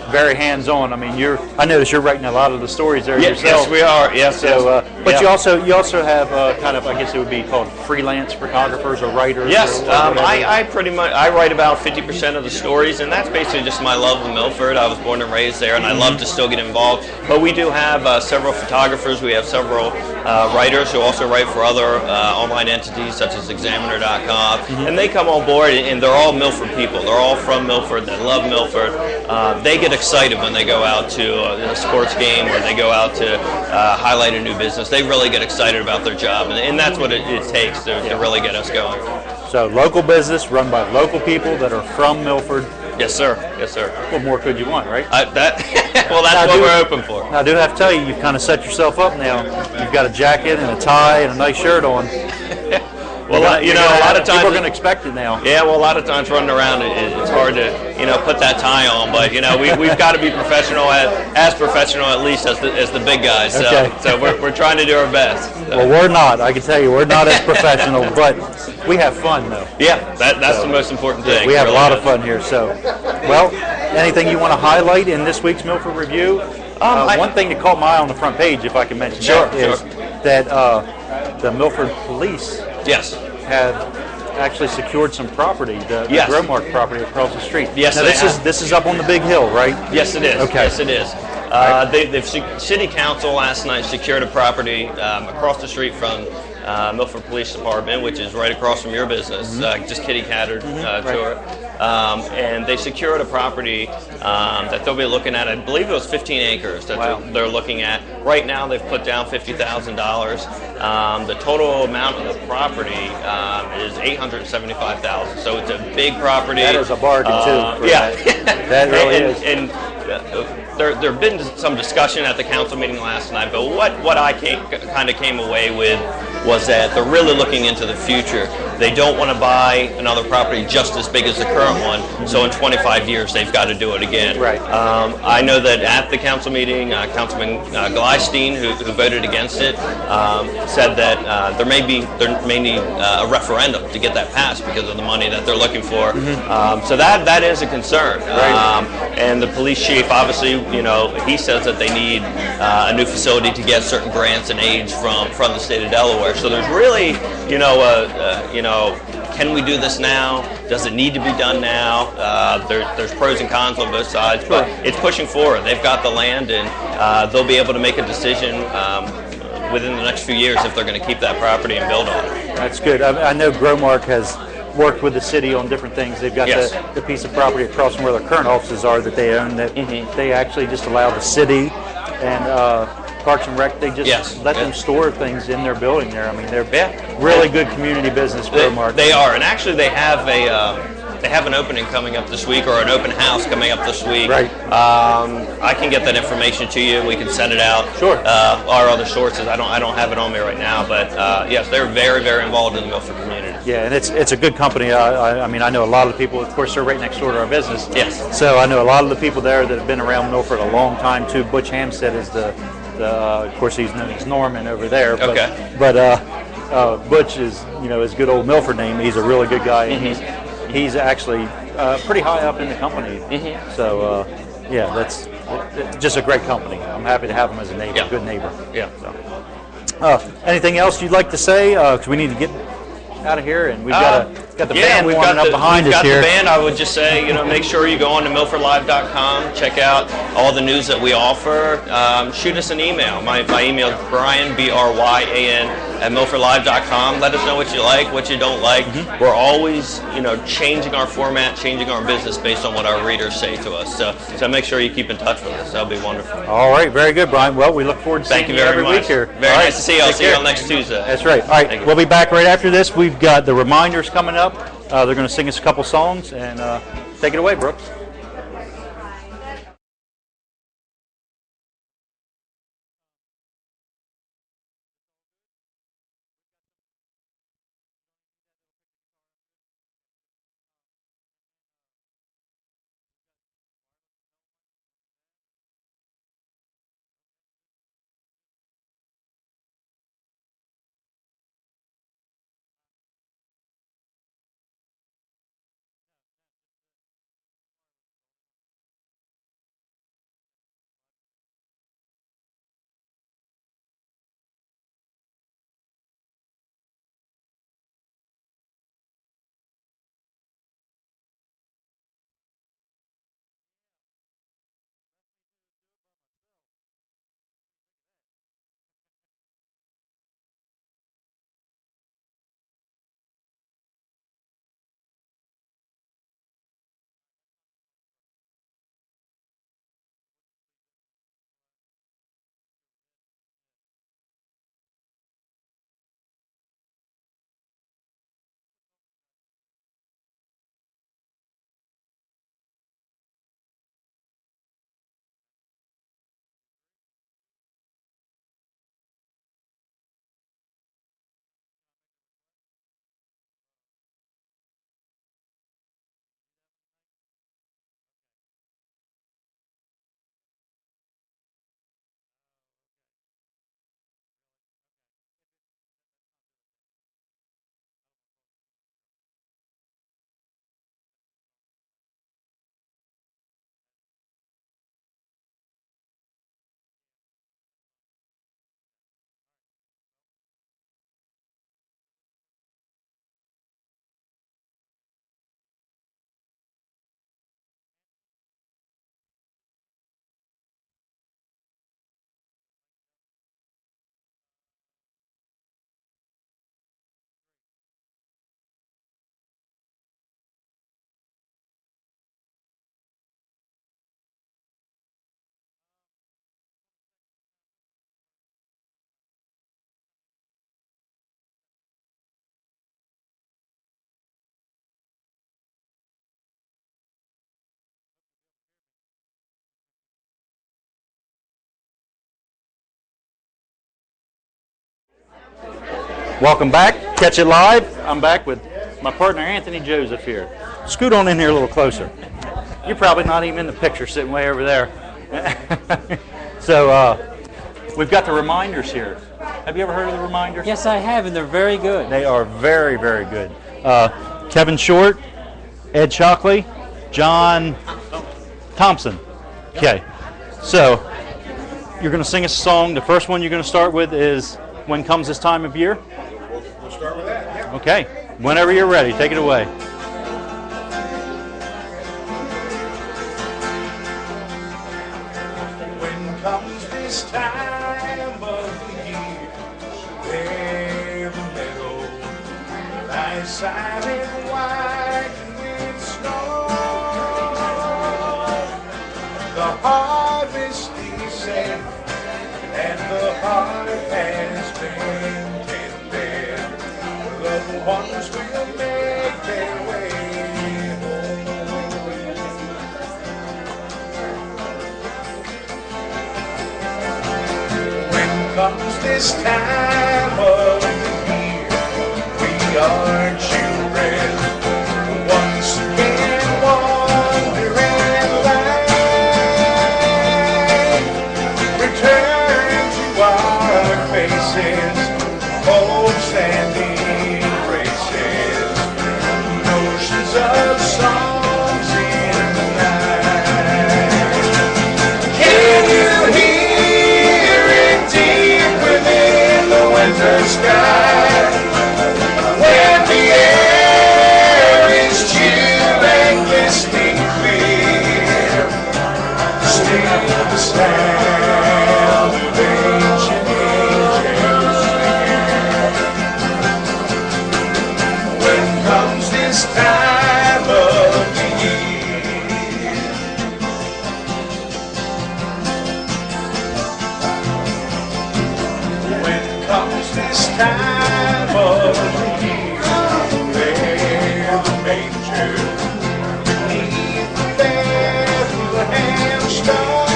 very hands-on. I mean, I notice you're writing a lot of the stories there yourself. Yes, we are. Yes. So, but you also have kind of, I guess it would be called freelance photographers or writers. Yes, I pretty much write about 50% of the stories, and that's basically just my love of Milford. I was born and raised there, and I love to still get involved. But we do have several photographers. We have several writers who also write for other online entities such as Examiner.com, and they come on board, and they're all Milford people. They're all from Milford. They love Milford. They get excited when they go out to a sports game or they go out to highlight a new business. They really get excited about their job, and that's what it takes to really get us going. So local business run by local people that are from Milford. Yes, sir. Yes, sir. What more could you want, right? That's what we're open for. I do have to tell you, you've kind of set yourself up now. You've got a jacket and a tie and a nice shirt on. Well, a lot of times people are going to expect it now. Yeah, well, a lot of times running around, it's hard to put that tie on. But we've got to be professional, as professional at least as the big guys. So, Okay. so we're trying to do our best. So. Well, we're not. I can tell you, we're not as professional, but we have fun though. Yeah, that's the most important thing. We have really a lot of fun here. So, well, anything you want to highlight in this week's Milford Review? One thing that caught my eye on the front page, if I can mention that, is that the Milford Police have actually secured some property, the Growmark property across the street. Yes, now, this is up on the big hill, right? Yes, it is. Okay. Yes, it is. The City Council last night secured a property across the street from Milford Police Department, which is right across from your business, just kitty-cattered to it. And they secured a property that they'll be looking at. I believe it was 15 acres that they're looking at. Right now, they've put down $50,000. The total amount of the property is $875,000. So it's a big property. That is a bargain too. Yeah, that really is. And there have been some discussion at the council meeting last night, but what I kind of came away with was that they're really looking into the future. They don't want to buy another property just as big as the current one, so in 25 years they've got to do it again. Right. I know that at the council meeting, Councilman Gleistein, who voted against it, said that there may need a referendum to get that passed because of the money that they're looking for. So that is a concern. And the police chief, obviously, he says that they need a new facility to get certain grants and aids from the state of Delaware. So there's really, can we do this now? Does it need to be done now? There's pros and cons on both sides, but it's pushing forward. They've got the land, and they'll be able to make a decision within the next few years if they're going to keep that property and build on it. That's good. I know Growmark has worked with the city on different things. They've got the piece of property across from where their current offices are that they own that they actually just allow the city and Parks and Rec, they just let them store things in their building there. I mean, they're really good community business, Growmark. They are, and actually they have an opening coming up this week, or an open house coming up this week. Right. I can get that information to you. We can send it out. Sure. Our other sources, I don't have it on me right now, but yes, they're very, very involved in the Milford community. Yeah, and it's a good company. I mean, I know a lot of the people. Of course, they're right next door to our business. Yes. So I know a lot of the people there that have been around Milford a long time too. Butch Hampstead is of course, he's known as Norman over there. But, Okay. But Butch is, his good old Milford name. He's a really good guy, and he's actually pretty high up in the company. So yeah, that's just a great company. I'm happy to have him as a neighbor, good neighbor. Yeah. So, anything else you'd like to say? Because we need to get out of here, and we've got the band warming up behind us here. We've got the band. I would just say, make sure you go on to milfordlive.com, check out all the news that we offer. Shoot us an email. My email is Brian, Bryan, at milfordlive.com. Let us know what you like, what you don't like. We're always, changing our format, changing our business based on what our readers say to us. So make sure you keep in touch with us. That'll be wonderful. All right, very good, Brian. Well, we look forward to seeing you every week here. Very nice to see you. I'll see you on next Tuesday. That's right. All right, we'll be back right after this. We've got the reminders coming up. They're going to sing us a couple songs, and take it away, Brooks. Welcome back. Catch It Live. I'm back with my partner Anthony Joseph here. Scoot on in here a little closer. You're probably not even in the picture, sitting way over there. So we've got the reminders here. Have you ever heard of the reminders? Yes, I have, and they're very good. They are very, very good. Kevin Short, Ed Shockley, John Thompson. Okay, so you're going to sing us a song. The first one you're going to start with is When Comes This Time of Year? We'll start with that, yeah. Okay, whenever you're ready, take it away. When comes this time of the year, there the meadow lies silent white with snow. The harvest is safe, and the heart has been tended. Loved ones will make their way comes this time of the year, we are children once again wandering light. Return to our faces, hopes and embraces, notions of songs in the night. Can you hear it deep within the winter sky, when the air is chill and glistening clear? Still the sound of ancient angels singing. When comes this time of the year? When comes this time of the year, there the manger beneath the Bethlehem star,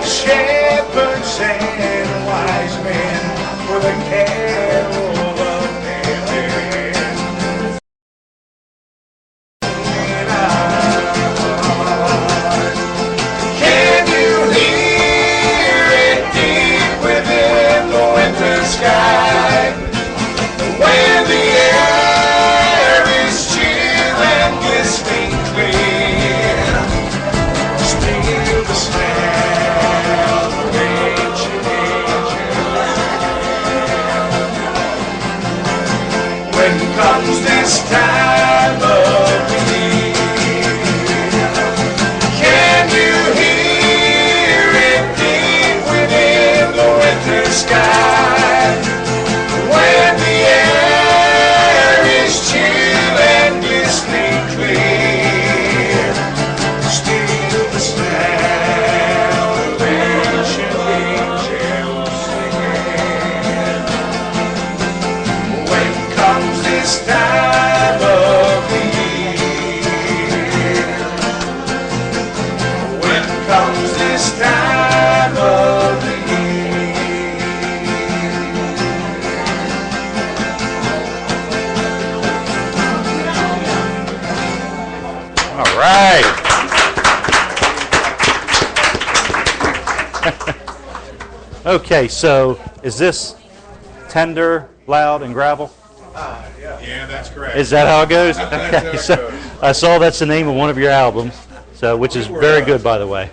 shepherds and wise men for the carol of heaven. Can you hear it deep within the winter sky, when the air is chill and glistening clear? Still the sound of ancient angels. When comes this time of the year? Can you hear it deep within the winter sky, when the air is chill and glistening clear? Still the sound of ancient angels singing. When comes this time of the year? When comes this time of the year? All right. Okay, so is this tender, loud, and gravel? Yeah, that's correct. Is that how it goes? That's Okay, how it so goes. I saw that's the name of one of your albums, so which is very good, by the way.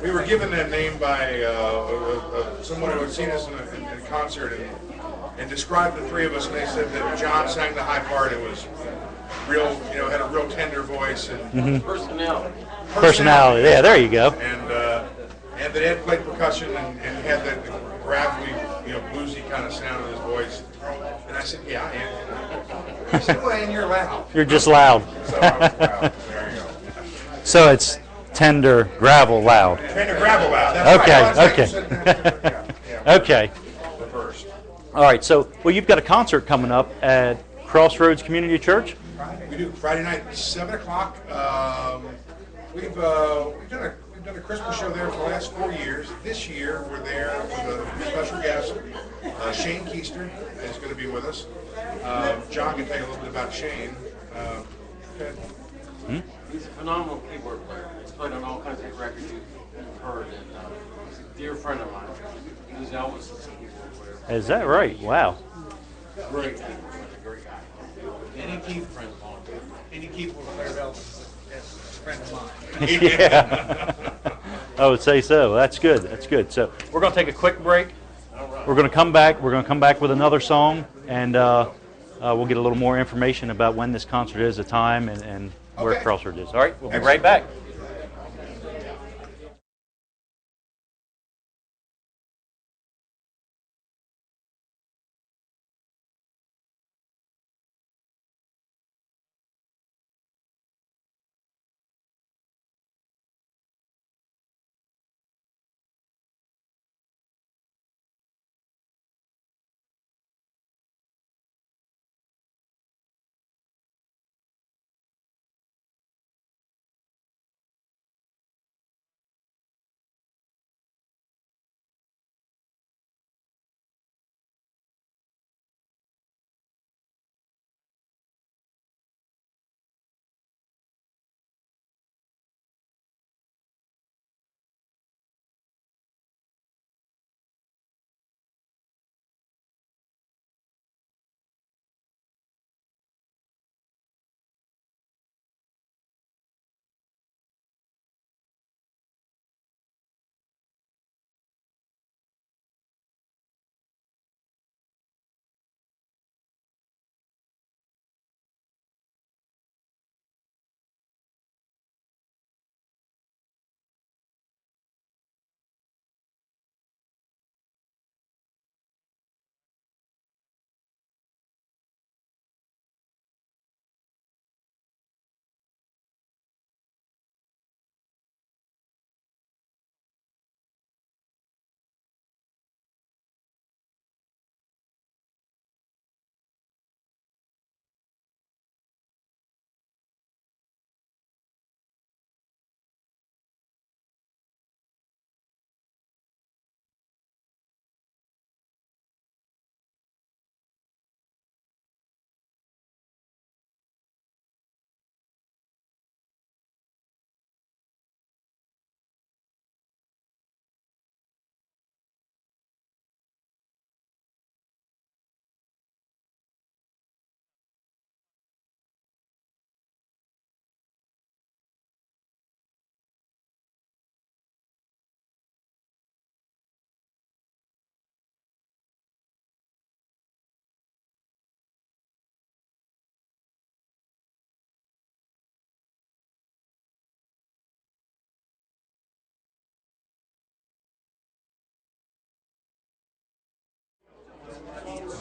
We were given that name by someone who had seen us in a concert and described the three of us, and they said that John sang the high part. It was real, had a real tender voice and Personality. Yeah, there you go. And that Ed played percussion and had that gravelly, bluesy kind of sound in his voice. And I said, yeah, I am. He said, well, and you're loud. You're just loud. So I was loud. There you go. So it's tender, gravel, loud. Tender, gravel, loud. That's right. Okay, okay. The first. All right, so, you've got a concert coming up at Crossroads Community Church? We do Friday night, 7 o'clock. We've done done a Christmas show there for the last 4 years. This year, we're there with a special guest. Shane Keister is going to be with us. John can tell you a little bit about Shane. He's a phenomenal keyboard player. He's played on all kinds of records you've heard, and he's a dear friend of mine. He's Elvis's keyboard player. Is that right? Wow. Great keyboard player, great guy. Any keyboard friend of mine. Any keyboard player of Elvis is a friend of mine. Yeah. I would say so. That's good. That's good. So we're going to take a quick break. We're going to come back. We're going to come back with another song, and we'll get a little more information about when this concert is, the time, and where Crossroads is. All right, we'll be right back.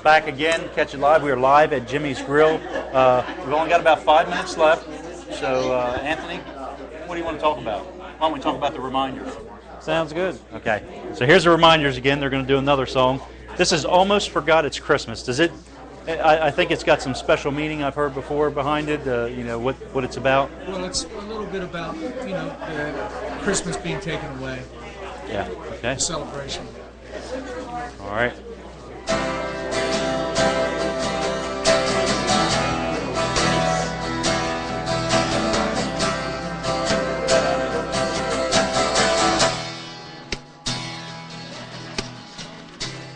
Back again, Catch It Live. We are live at Jimmy's Grill. We've only got about 5 minutes left. So, Anthony, what do you want to talk about? Why don't we talk about the reminders? Sounds good. Okay. So here's the reminders again. They're going to do another song. This is Almost Forgot It's Christmas. Does it? I think it's got some special meaning I've heard before behind it. You know what it's about. Well, it's a little bit about the Christmas being taken away. Yeah. Okay. The celebration. All right.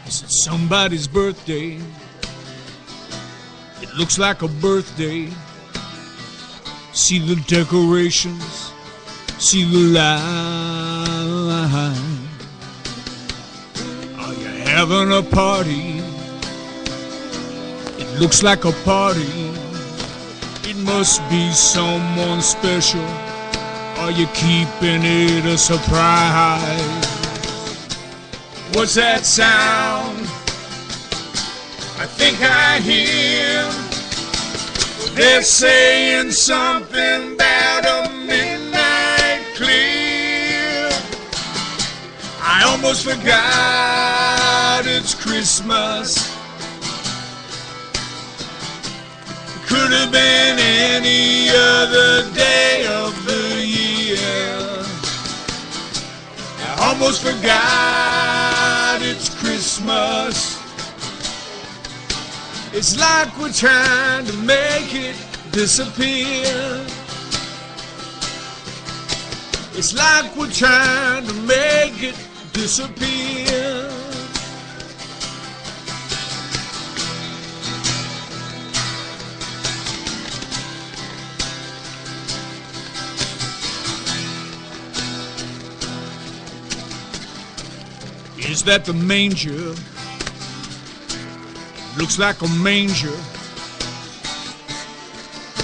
It's somebody's birthday. It looks like a birthday. See the decorations, see the lights. Are you having a party? It looks like a party. It must be someone special. Are you keeping it a surprise? What's that sound? I think I hear they're saying something about a midnight clear. I almost forgot it's Christmas. It could have been any other day of the year. almost forgot it's Christmas. It's like we're trying to make it disappear. It's like we're trying to make it disappear. Is that the manger? Looks like a manger.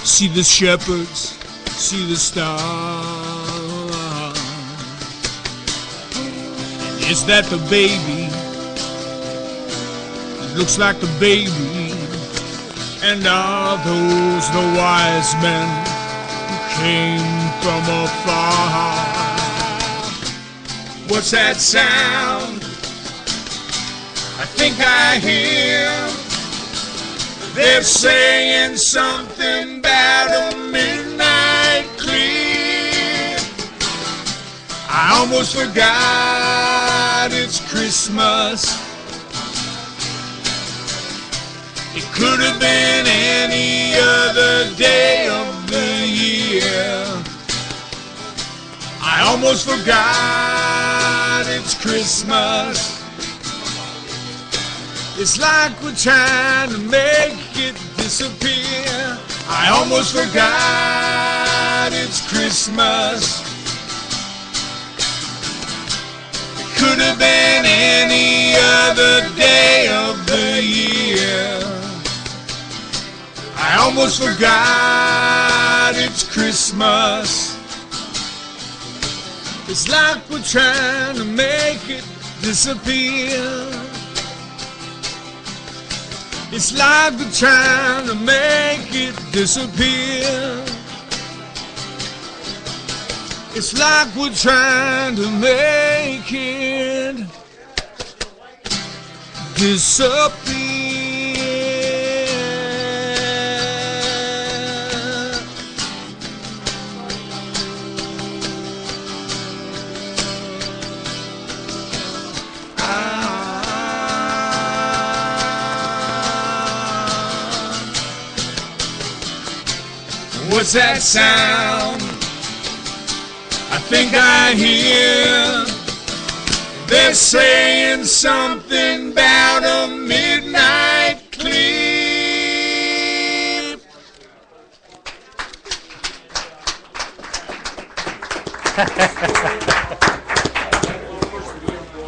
See the shepherds, see the stars. Is that the baby? Looks like the baby. And are those the wise men who came from afar? What's that sound? I think I hear they're saying something about a midnight clear. I almost forgot it's Christmas. It could have been any other day of the year. I almost forgot it's Christmas. It's like we're trying to make it disappear. I almost forgot it's Christmas. It could have been any other day of the year. I almost forgot it's Christmas. It's like we're trying to make it disappear. It's like we're trying to make it disappear. It's like we're trying to make it disappear. What's that sound? I think I hear they're saying something about a midnight clear.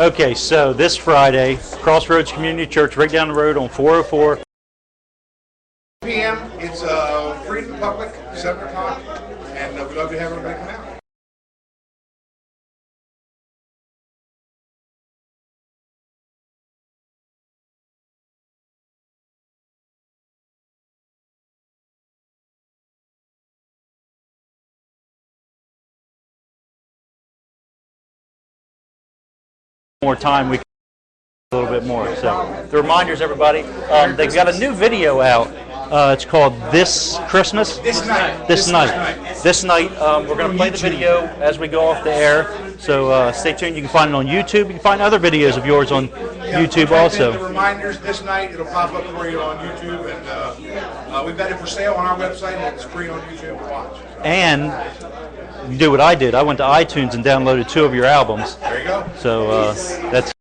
Okay, so this Friday, Crossroads Community Church, right down the road on 404. p.m. It's free to the public, 7 o'clock, and we'd love to have everybody come out. More time, we can a little bit more. So the reminders, everybody, they've got a new video out. It's called This Christmas. This night. This night. We're going to play the video as we go off the air. So stay tuned. You can find it on YouTube. You can find other videos of yours on YouTube also. The reminders this night, it'll pop up for you on YouTube, and we've got it for sale on our website, and it's free on YouTube to watch. And you do what I did. I went to iTunes and downloaded 2 of your albums. There you go. So that's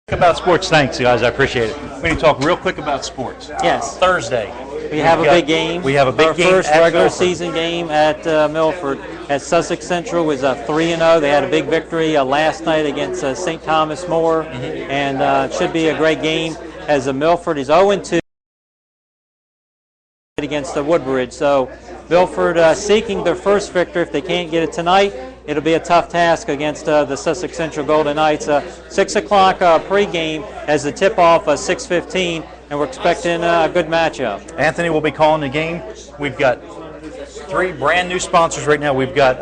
about sports. Thanks, guys. I appreciate it. We need to talk real quick about sports. Yes. Thursday. We have a big game. We have a big game. Our first at regular Milford. season game at Milford. At Sussex Central was 3-0. They had a big victory last night against St. Thomas More, and it should be a great game. As Milford is 0-2 against Woodbridge. So Milford seeking their first victory. If they can't get it tonight, it'll be a tough task against the Sussex Central Golden Knights. 6 o'clock pregame as the tip-off, 6:15, and we're expecting a good matchup. Anthony will be calling the game. We've got 3 brand new sponsors right now. We've got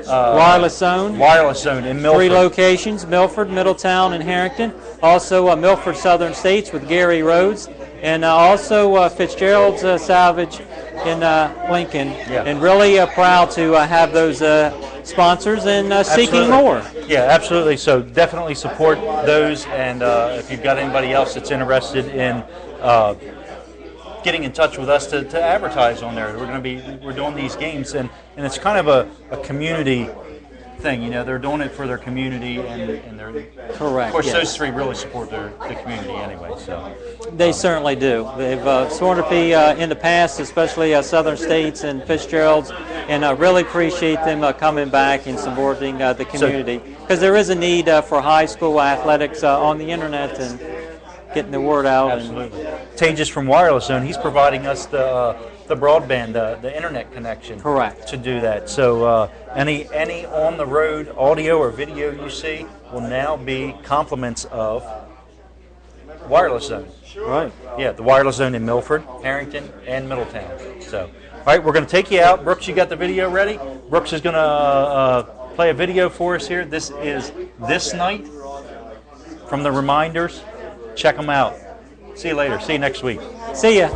Wireless Zone in Milford. 3 locations: Milford, Middletown, and Harrington. Also Milford Southern States with Gary Rhodes, and also Fitzgerald's Salvage in Lincoln, and really proud to have those sponsors and seeking more. Yeah, absolutely. So definitely support those, and if you've got anybody else that's interested in getting in touch with us to advertise on there, we're doing these games, and it's kind of a community thing. You know, they're doing it for their community, and they're correct. Of course, yes. those three really support the community anyway. So they certainly do. They've sworn to be in the past, especially Southern States and Fitzgerald's, and I really appreciate them coming back and supporting the community, because there is a need for high school athletics on the internet and getting the word out. Absolutely. Tages from Wireless Zone, he's providing us the broadband, the internet connection. Correct. To do that. So any on the road audio or video you see will now be compliments of Wireless Zone. Right. Yeah, the Wireless Zone in Milford, Harrington, and Middletown. So, all right, we're going to take you out. Brooks, you got the video ready? Brooks is going to play a video for us here. This is This Night from the Reminders. Check them out. See you later. See you next week. See ya.